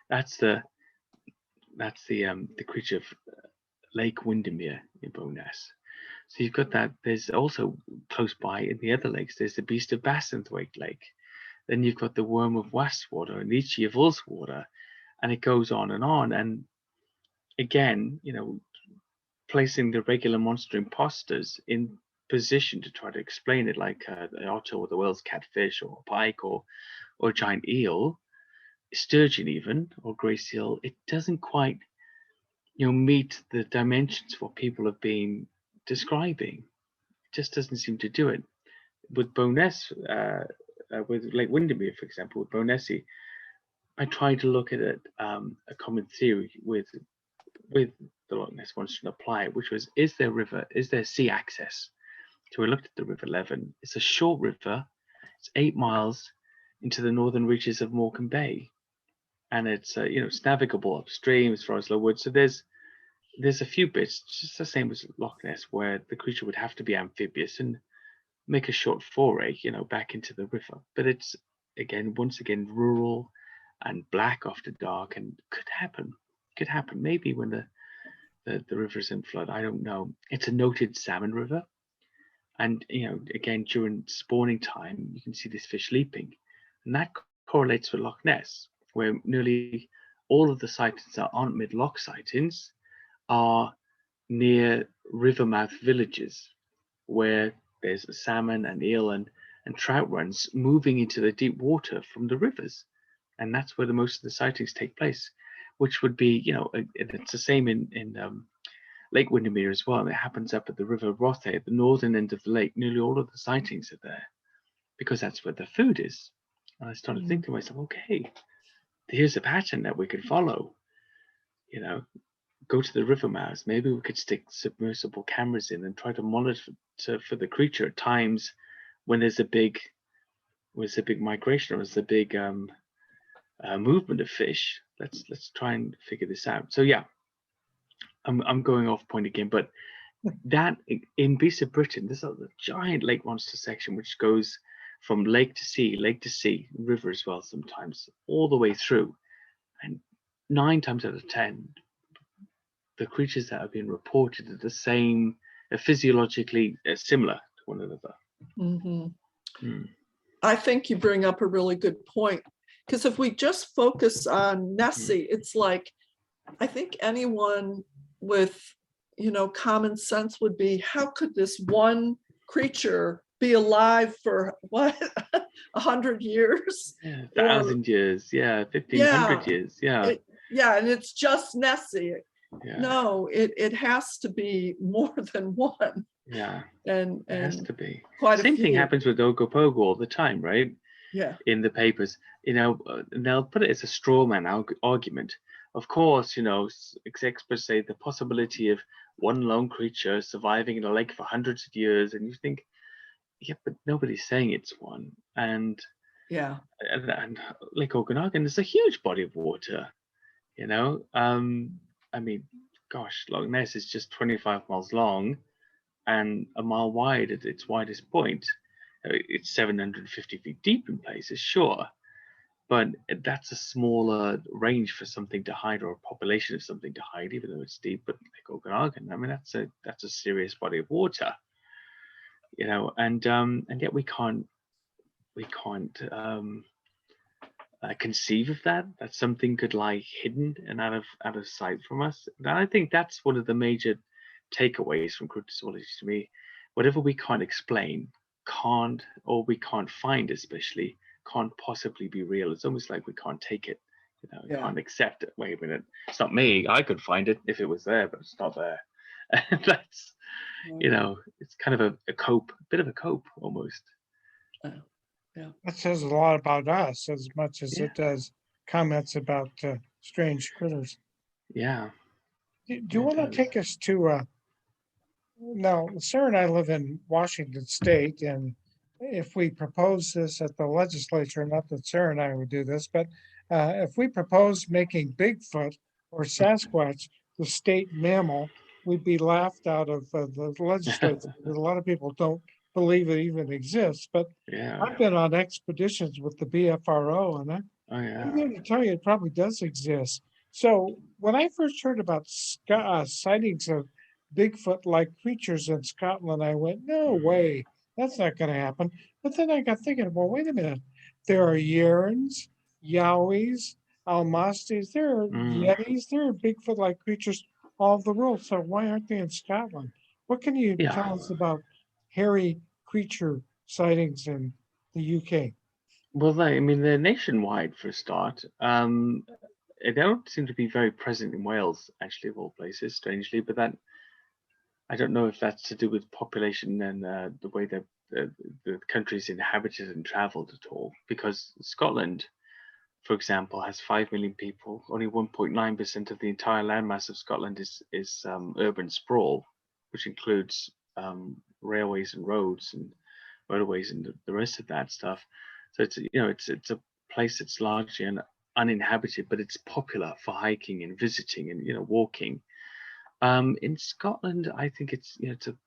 That's the creature of Lake Windermere in Ness. So you've got that. There's also close by in the other lakes, there's the beast of Bassenthwaite Lake. Then you've got the worm of Wastwater and Leechy of Ullswater, and it goes on. And again, placing the regular monster imposters in position to try to explain it, like the otter or the whale's catfish or a pike or a giant eel, sturgeon even, or grey seal, it doesn't quite meet the dimensions what people have been describing. It just doesn't seem to do it. With Bo'ness, with Lake Windermere, for example, with Bo'nessie, I tried to look at it, a common theory with the Loch Ness monster and apply it, which was, is there sea access? So we looked at the River Leven. It's a short river. It's 8 miles into the northern reaches of Morecambe Bay, and it's it's navigable upstream as far as low wood. So there's a few bits, just the same as Loch Ness, where the creature would have to be amphibious and make a short foray, back into the river. But it's once again rural and black after dark, and could happen. Maybe when the river's in flood. I don't know. It's a noted salmon river, and again during spawning time, you can see this fish leaping, and that correlates with Loch Ness, where nearly all of the sightings aren't mid-loch sightings, are near river mouth villages where there's salmon and eel and trout runs moving into the deep water from the rivers. And that's where the most of the sightings take place, which would be, it's the same in Lake Windermere as well. And it happens up at the River Rothay at the northern end of the lake. Nearly all of the sightings are there because that's where the food is. And I started thinking to myself, okay, here's a pattern that we could follow. Go to the river mouths. Maybe we could stick submersible cameras in and try to monitor for the creature at times when there's a big migration or there's a big movement of fish. Let's try and figure this out. So yeah, I'm going off point again, but that in Beasts of Britain, there's a giant lake monster section which goes from lake to sea, river as well sometimes, all the way through. And 9 times out of 10, the creatures that have been reported are the same, physiologically similar to one another. Mm-hmm. I think you bring up a really good point, because if we just focus on Nessie, it's like, I think anyone with, common sense would be, how could this one creature be alive for what, 100 years? Yeah, 1,000 years, 1,500 years, and it's just Nessie. No, it has to be more than one. Yeah, and it has to be. Quite Same thing happens with Ogopogo all the time, right? Yeah. In the papers, and they'll put it as a straw man argument. Of course, experts say the possibility of one lone creature surviving in a lake for hundreds of years, and you think, yeah, but nobody's saying it's one. And Lake Okanagan is a huge body of water, I mean, gosh, Loch Ness is just 25 miles long and a mile wide at its widest point. It's 750 feet deep in places, sure, but that's a smaller range for something to hide, or a population of something to hide, even though it's deep. But like Okanagan, I mean, that's a serious body of water, and yet we can't conceive of that something could lie hidden and out of sight from us. And I think that's one of the major takeaways from cryptozoology to me. Whatever we can't explain, we can't find, especially, can't possibly be real. It's almost like we can't take it, can't accept it. Wait a minute, it's not me. I could find it if it was there, but it's not there. And that's it's kind of a bit of a cope almost. That says a lot about us as much as it does comments about strange critters. Yeah. Do you want to take us to now, Sara and I live in Washington State, and if we propose this at the legislature, not that Sara and I would do this, but if we propose making Bigfoot or Sasquatch the state mammal, we'd be laughed out of the legislature. A lot of people don't believe it even exists, but I've been on expeditions with the BFRO, and I'm going to tell you it probably does exist. So when I first heard about sightings of Bigfoot-like creatures in Scotland, I went, no way, that's not going to happen. But then I got thinking, well, wait a minute. There are yerns, yowies, almasties, there are yetis, there are Bigfoot-like creatures all over the world. So why aren't they in Scotland? What can you tell us about hairy creature sightings in the UK? Well, they're nationwide for a start. They don't seem to be very present in Wales, actually, of all places, strangely. But that, I don't know if that's to do with population and the way that the country's inhabited and travelled at all. Because Scotland, for example, has 5 million people. Only 1.9% of the entire landmass of Scotland is urban sprawl, which includes railways and roads and motorways and the rest of that stuff. So it's a place that's largely uninhabited, but it's popular for hiking and visiting and walking. In Scotland, I think it's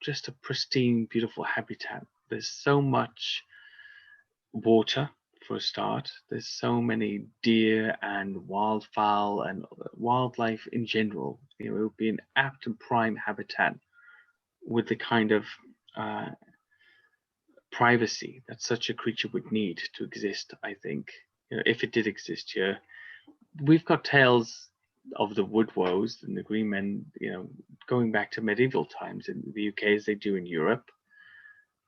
just a pristine, beautiful habitat. There's so much water for a start. There's so many deer and wildfowl and wildlife in general. It would be an apt and prime habitat with the kind of privacy that such a creature would need to exist. I think if it did exist here. We've got tales the wood woes and the green men, going back to medieval times in the UK as they do in Europe.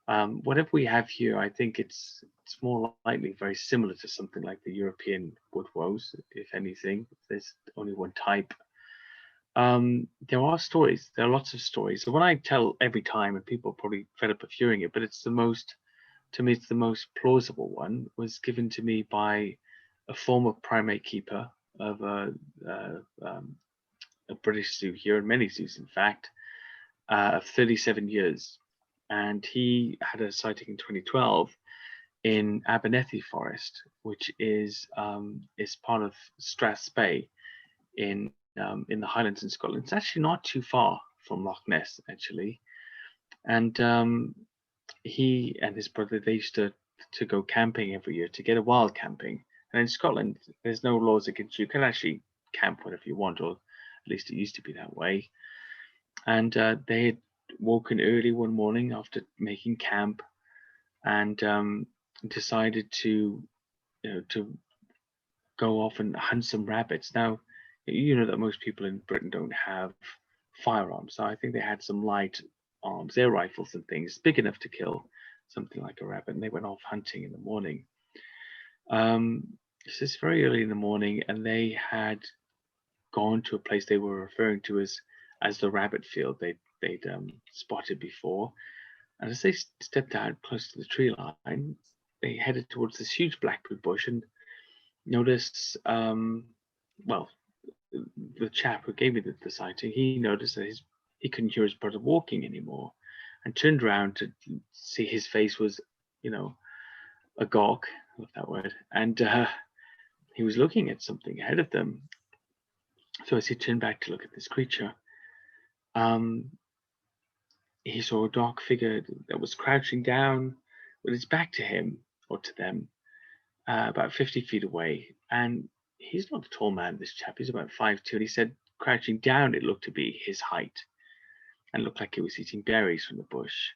Whatever we have here, I think it's more likely very similar to something like the European wood woes, if anything. There's only one type. There are stories. There are lots of stories. So when I tell every time, and people are probably fed up of hearing it, but it's the most plausible one, was given to me by a former primate keeper of a British zoo here, and many zoos in fact, of 37 years. And he had a sighting in 2012 in Abernethy Forest, which is part of Strathspey in the Highlands in Scotland. It's actually not too far from Loch Ness, actually. And he and his brother, they used to go camping every year, to get a wild camping. And in Scotland, there's no laws against you. You can actually camp whenever you want, or at least it used to be that way. And they had woken early one morning after making camp, and decided to go off and hunt some rabbits. Now, you know that most people in Britain don't have firearms, so I think they had some light arms, their rifles and things, big enough to kill something like a rabbit, and they went off hunting in the morning. This is very early in the morning, and they had gone to a place they were referring to as the rabbit field they'd spotted before. And as they stepped out close to the tree line, they headed towards this huge blackwood bush and noticed, well, the chap who gave me the sighting, he noticed that he couldn't hear his brother walking anymore, and turned around to see his face was, agog, I love that word, and he was looking at something ahead of them. So as he turned back to look at this creature, he saw a dark figure that was crouching down with its back to him, or to them, about 50 feet away. And he's not a tall man, this chap. He's about 5'2", and he said, crouching down, it looked to be his height, and looked like it was eating berries from the bush.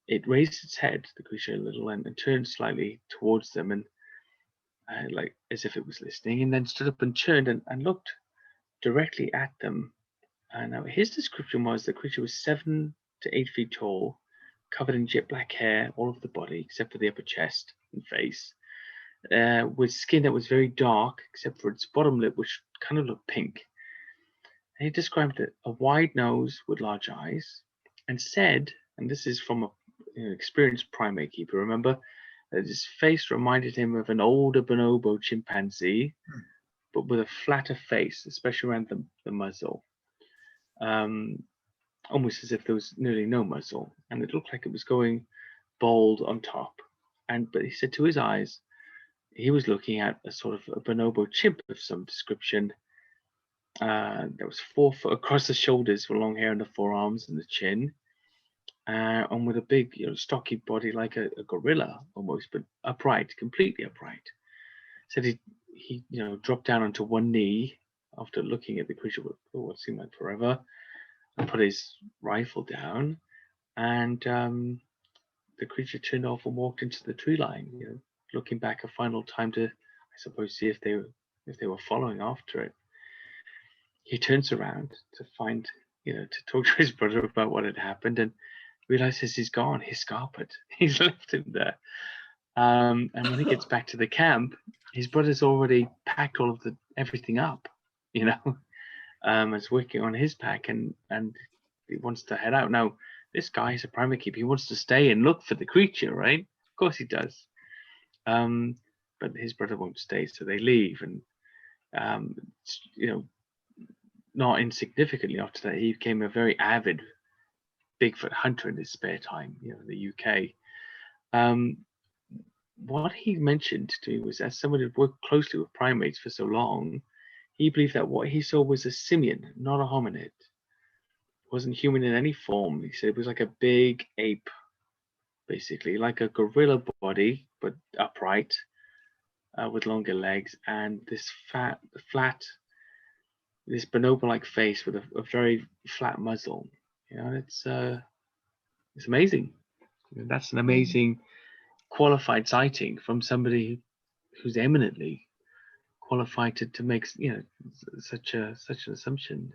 It raised its head, the creature, a little, and turned slightly towards them, and like as if it was listening, and then stood up and turned and looked directly at them. Now his description was the creature was 7 to 8 feet tall, covered in jet black hair all over the body except for the upper chest and face, with skin that was very dark except for its bottom lip, which kind of looked pink. And he described it a wide nose with large eyes, and said, and this is from an experienced primate keeper, remember, that his face reminded him of an older bonobo chimpanzee, but with a flatter face, especially around the muzzle. Almost as if there was nearly no muzzle, and it looked like it was going bald on top. But he said to his eyes, he was looking at a sort of a bonobo chimp of some description. That was 4 foot across the shoulders, with long hair on the forearms and the chin, and with a big, stocky body like a gorilla almost, but upright, completely upright. Said he dropped down onto one knee after looking at the creature for what seemed like forever, and put his rifle down, and the creature turned off and walked into the tree line, looking back a final time to, I suppose, see if they were following after it. He turns around to find, to talk to his brother about what had happened, and realizes he's gone. He's scarpered. He's left him there. And when he gets back to the camp, his brother's already packed all of everything up, is working on his pack, and he wants to head out. Now, this guy is a primate keeper. He wants to stay and look for the creature, right? Of course he does. But his brother won't stay, so they leave. And, not insignificantly after that, he became a very avid Bigfoot hunter in his spare time, in the UK. What he mentioned to me was, as someone who'd worked closely with primates for so long, he believed that what he saw was a simian, not a hominid. It wasn't human in any form. He said it was like a big ape, basically, like a gorilla body, but upright, with longer legs, and this flat, this bonobo-like face with a very flat muzzle. It's amazing. That's an amazing qualified sighting from somebody who's eminently qualified to make such an assumption.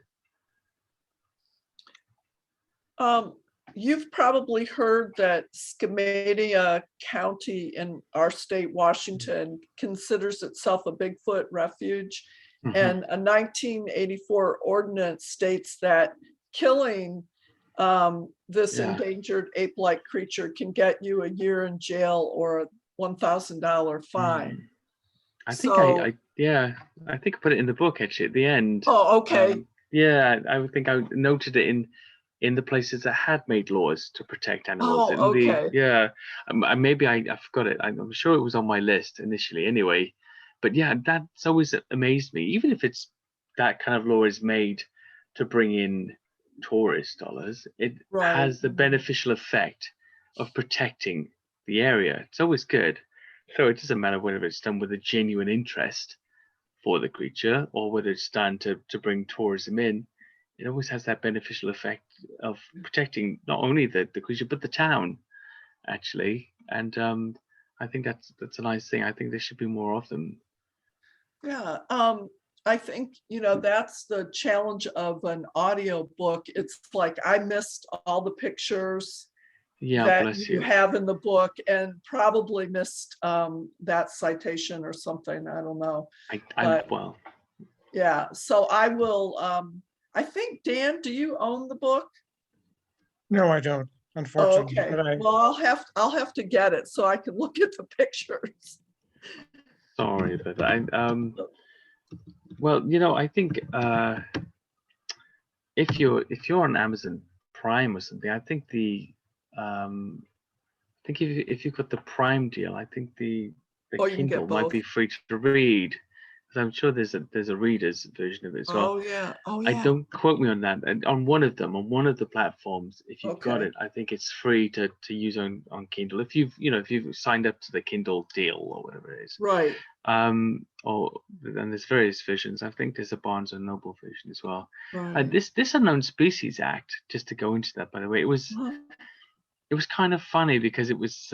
You've probably heard that Skamania County in our state, Washington, considers itself a Bigfoot refuge. Mhm. And a 1984 ordinance states that killing this Yeah. endangered ape-like creature can get you a year in jail or a $1,000 fine. I think So- I think I put it in the book actually at the end. Oh, okay. I think I noted it in the places that had made laws to protect animals. Oh, okay. Maybe I forgot it. I'm sure it was on my list initially anyway. But yeah, that's always amazed me. Even if it's that kind of law is made to bring in tourist dollars, it Right. has the beneficial effect of protecting the area. It's always good. So it doesn't matter whether it's done with a genuine interest for the creature or whether it's done to bring tourism in. It always has that beneficial effect of protecting not only the creature but the town, actually. And I think that's a nice thing. I think there should be more of them. Yeah, I think, that's the challenge of an audio book. It's like I missed all the pictures Yeah, that bless you you. have in the book and probably missed that citation or something. I don't know. Well, Yeah, so I will, I think, Dan, do you own the book? No, I don't, Oh, unfortunately. okay, But well, I'll have to get it so I can look at the pictures. sorry, but well, I think if you're on Amazon Prime or something, I think if you've got the Prime deal, I think the Oh, you can get Kindle might be both. free to read. Because I'm sure there's a reader's version of it as well. Oh, yeah, oh, I yeah. don't quote me on that. And on one of the platforms, if you've got Okay. it, I think it's free to use on Kindle. If you've signed up to the Kindle deal or whatever it is. Right. And there's various versions. I think there's a Barnes and Noble version as well. Right. This Unknown Species Act, just to go into that, by the way, it was kind of funny because it was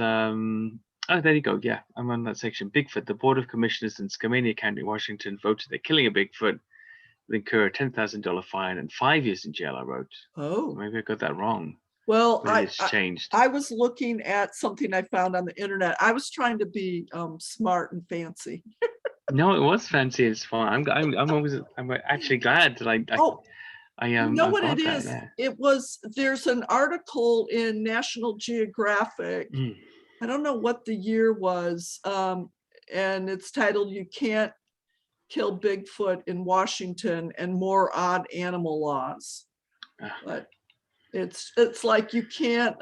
oh, there you go. Yeah, I'm on that section. Bigfoot. The Board of Commissioners in Skamania County, Washington, voted that killing a Bigfoot would incur a $10,000 fine and 5 years in jail. I wrote. Oh. Maybe I got that wrong. Well, Maybe it's changed. I was looking at something I found on the internet. I was trying to be smart and fancy. No, it was fancy. It's fun. I'm actually glad that I You know I what got it that is? there. There's an article in National Geographic. I don't know what the year was. And it's titled, "You Can't Kill Bigfoot in Washington and More Odd Animal Laws." But it's like you can't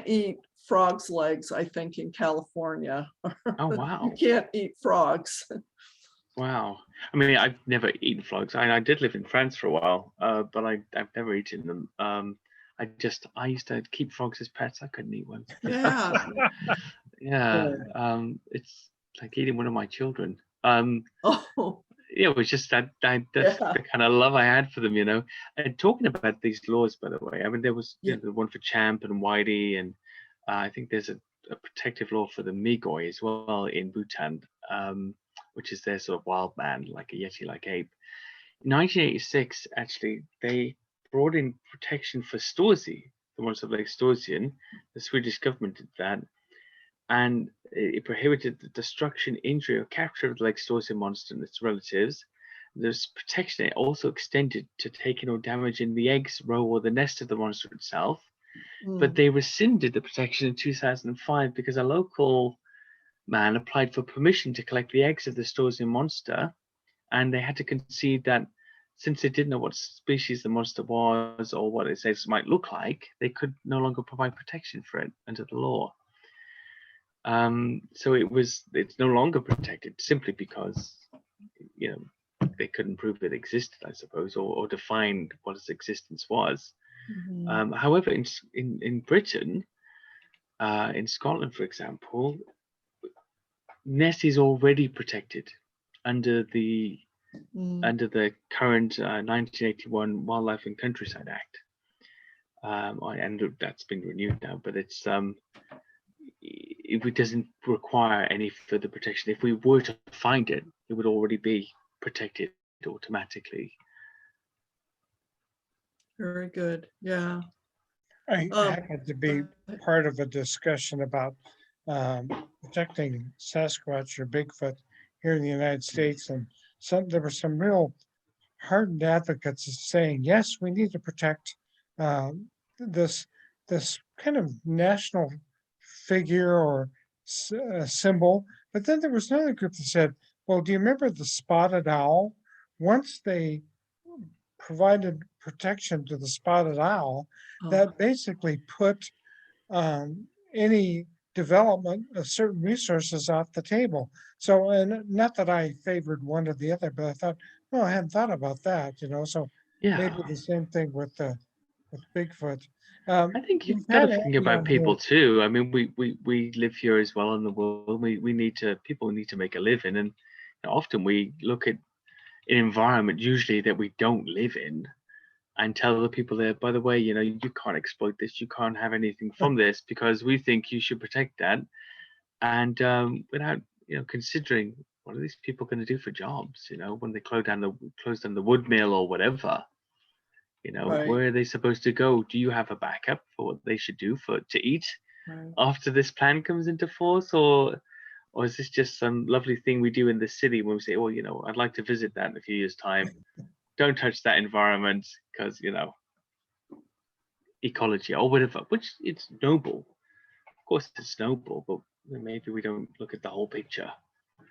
eat frogs' legs, I think, in California. Oh, wow. You can't eat frogs. Wow. I mean, I've never eaten frogs. I did live in France for a while, but I've never eaten them. I used to keep frogs as pets. I couldn't eat one. Yeah. Yeah. It's like eating one of my children. Oh, Yeah, it was just that's the kind of love I had for them, And talking about these laws, by the way, I mean, there was the one for Champ and Whitey, and I think there's a protective law for the Migoi as well in Bhutan, which is their sort of wild man, like a Yeti-like ape. In 1986, actually, they brought in protection for Storzi, the monster of Lake Storzian. The Swedish government did that, and it prohibited the destruction, injury, or capture of the Lake Storzian monster and its relatives. There's protection. It also extended to taking or damaging the eggs, roe, or the nest of the monster itself. But they rescinded the protection in 2005 because a local man applied for permission to collect the eggs of the Storzian monster, and they had to concede that since they didn't know what species the monster was or what its eggs might look like, they could no longer provide protection for it under the law. So it's no longer protected simply because they couldn't prove it existed, I suppose, or define what its existence was. However, in Britain, in Scotland, for example, Ness is already protected under the current 1981 Wildlife and Countryside Act, and that's been renewed now. But it doesn't require any further protection. If we were to find it, it would already be protected automatically. Very good. Yeah. I Um, happened to be part of a discussion about protecting Sasquatch or Bigfoot here in the United States, and there were some real hardened advocates saying, yes, we need to protect this this kind of national figure or symbol. But then there was another group that said, well, do you remember the spotted owl? Once they provided protection to the spotted owl, oh, that basically put any development of certain resources off the table. So, and not that I favored one or the other, but I thought, no, I hadn't thought about that, So Yeah, maybe the same thing with Bigfoot. I think you've We've got to had think Andy about on here. people too. I mean, we live here as well in the world. We need to, people need to make a living, and often we look at an environment usually that we don't live in and tell the people there, by the way, you can't exploit this, you can't have anything from this because we think you should protect that, and without considering what are these people going to do for jobs, when they close down the wood mill or whatever. Right. Where are they supposed to go? Do you have a backup for what they should do to eat Right. after this plan comes into force, or is this just some lovely thing we do in the city when we say, oh, I'd like to visit that in a few years' time. Don't touch that environment because ecology or whatever, which it's noble. Of course, it's noble, but maybe we don't look at the whole picture.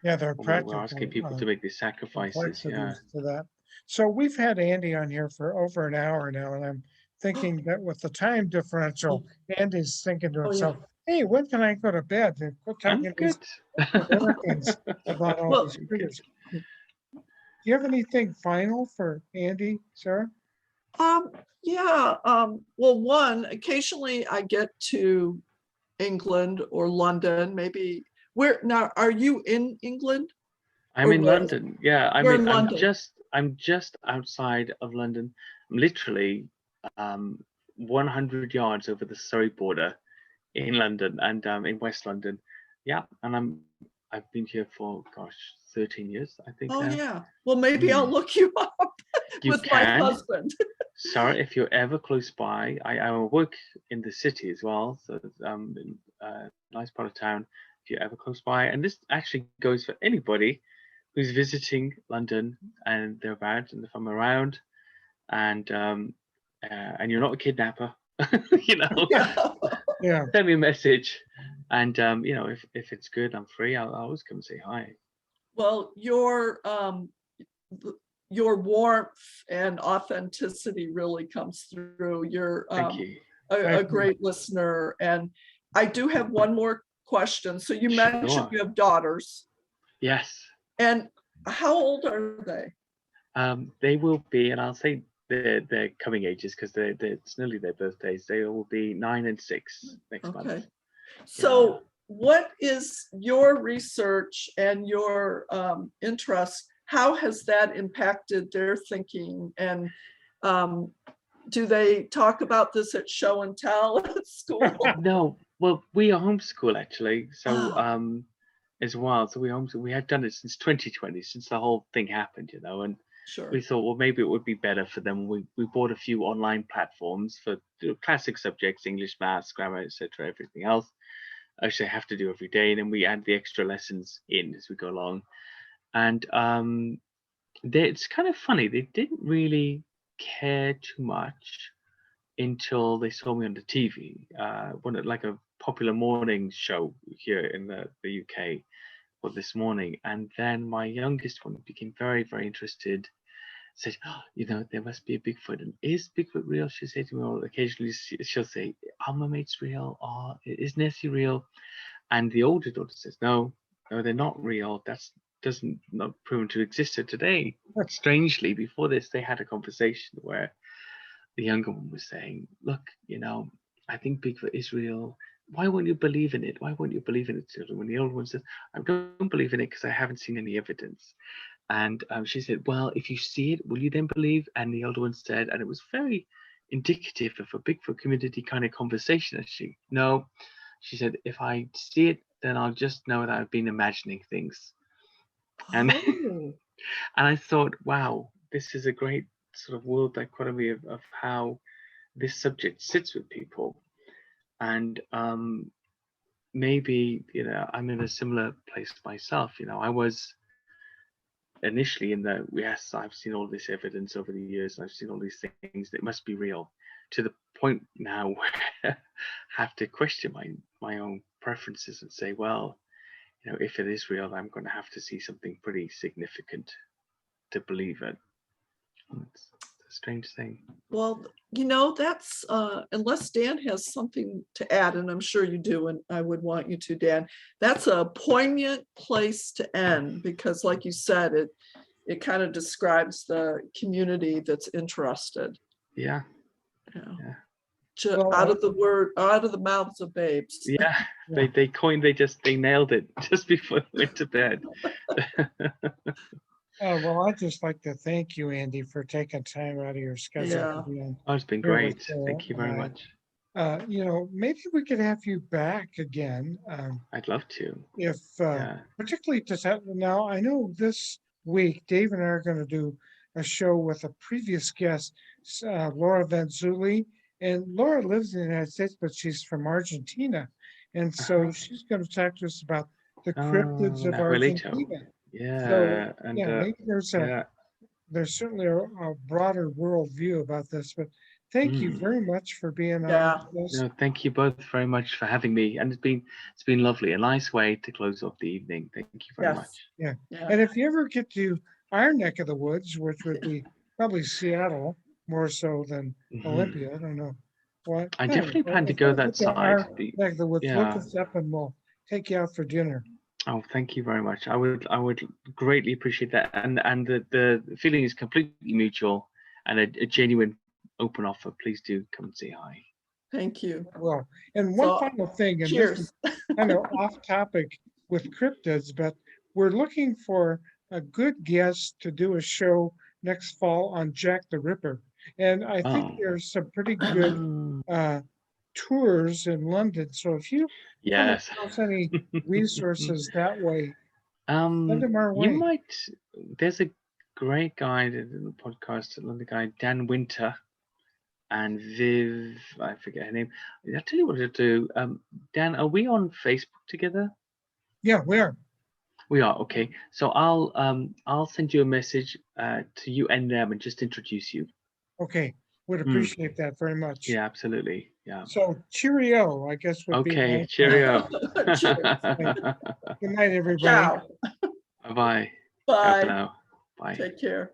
Yeah, they're We're practical. asking people to make these sacrifices. Yeah. To that. So we've had Andy on here for over an hour now, and I'm thinking that with the time differential, Andy's thinking to Oh, yeah. himself, hey, when can I go to bed? And quit I'm talking to good. these Americans about all Well, these figures. Do you have anything final for Andy, Sarah? Yeah. Well, one, occasionally I get to England or London, maybe. Where now? Are you in England? I'm Or in where? London. Yeah, You're in London. I'm just outside of London. I'm literally 100 yards over the Surrey border in London and in West London. Yeah, and I've been here for 13 years, I think Oh now. yeah. Well, maybe I'll look you up You with my husband. Sorry, if you're ever close by, I work in the city as well, so in a nice part of town. If you're ever close by, and this actually goes for anybody who's visiting London and they're about, and if I'm around, and you're not a kidnapper, Yeah. send me a message, and if it's good, I'm free. I'll always come say hi. Well, your warmth and authenticity really comes through. You're Thank you. a great listener. And I do have one more question. So you mentioned you have daughters. Yes. And how old are they? They will be, and I'll say their coming ages because it's nearly their birthdays. They will be 9 and 6 next month. Okay. So what is your research and your interest? How has that impacted their thinking? And do they talk about this at show and tell at school? No, well, we homeschool actually. So as well. So we have done it since 2020, since the whole thing happened, and Sure. we thought, well, maybe it would be better for them. We bought a few online platforms for classic subjects, English, maths, grammar, etc., everything else. Actually, I have to do every day, and then we add the extra lessons in as we go along. And it's kind of funny. They didn't really care too much until they saw me on the TV, like a popular morning show here in the UK for this morning. And then my youngest one became very, very interested. Said, oh, there must be a Bigfoot. And is Bigfoot real? She said to me, or occasionally she'll say, are mermaids real? Or is Nessie real? And the older daughter says, no, they're not real. That's not proven to exist. So today, strangely, before this, they had a conversation where the younger one was saying, look, I think Bigfoot is real. Why won't you believe in it? Why won't you believe in it, children? When the older one says, I don't believe in it because I haven't seen any evidence. And she said, well, if you see it, will you then believe? And the older one said, and it was very indicative of a Bigfoot community kind of conversation, actually, no, She said, if I see it, then I'll just know that I've been imagining things. And Oh, and I thought, wow, this is a great sort of world dichotomy of how this subject sits with people. And maybe, I'm in a similar place myself. I was initially in the, yes, I've seen all this evidence over the years, I've seen all these things that must be real, to the point now where I have to question my own preferences and say, well, if it is real, I'm going to have to see something pretty significant to believe it. It's a strange thing. well, that's unless Dan has something to add, and I'm sure you do, and I would want you to, Dan. That's a poignant place to end, because like you said, it kind of describes the community that's interested. Yeah. Well, Out of the mouths of babes. Yeah, they nailed it just before they went to bed. well, I'd just like to thank you, Andy, for taking time out of your schedule. Yeah. To be on Oh, it's been here with great. Sara. Thank you very much. Maybe we could have you back again. I'd love to. If Yeah. particularly now, I know this week Dave and I are going to do a show with a previous guest, Laura Vanzuli, and Laura lives in the United States, but she's from Argentina, and so she's going to talk to us about the cryptids of Argentina. Yeah. So and maybe there's certainly a broader worldview about this, but thank you very much for being on with us. No, thank you both very much for having me, and it's been lovely. A nice way to close off the evening. Thank you very much. Yeah. And if you ever get to our neck of the woods, which would be probably Seattle more so than Olympia, I don't know what. I definitely plan to go that side. Our neck of the woods, look us up and we'll take you out for dinner. Oh, thank you very much. I would greatly appreciate that, and the feeling is completely mutual and a genuine open offer. Please do come and say hi. Thank you. Well, and one final thing, and cheers. this is kind of off topic with cryptids, but we're looking for a good guest to do a show next fall on Jack the Ripper. And I think there's some pretty good tours in London. So if you come across any resources that way, send them our way. There's a great guy in the podcast, London guy, Dan Winter, and Viv, I forget her name. I'll tell you what to do. Dan, are we on Facebook together? Yeah, we are. We are, okay. So I'll send you a message to you and them and just introduce you. Okay, would appreciate that very much. Yeah, absolutely. Yeah. So cheerio, I guess would be. Okay, cheerio. Good night, everybody. Ciao. Bye-bye. Bye. For now. Bye. Take care.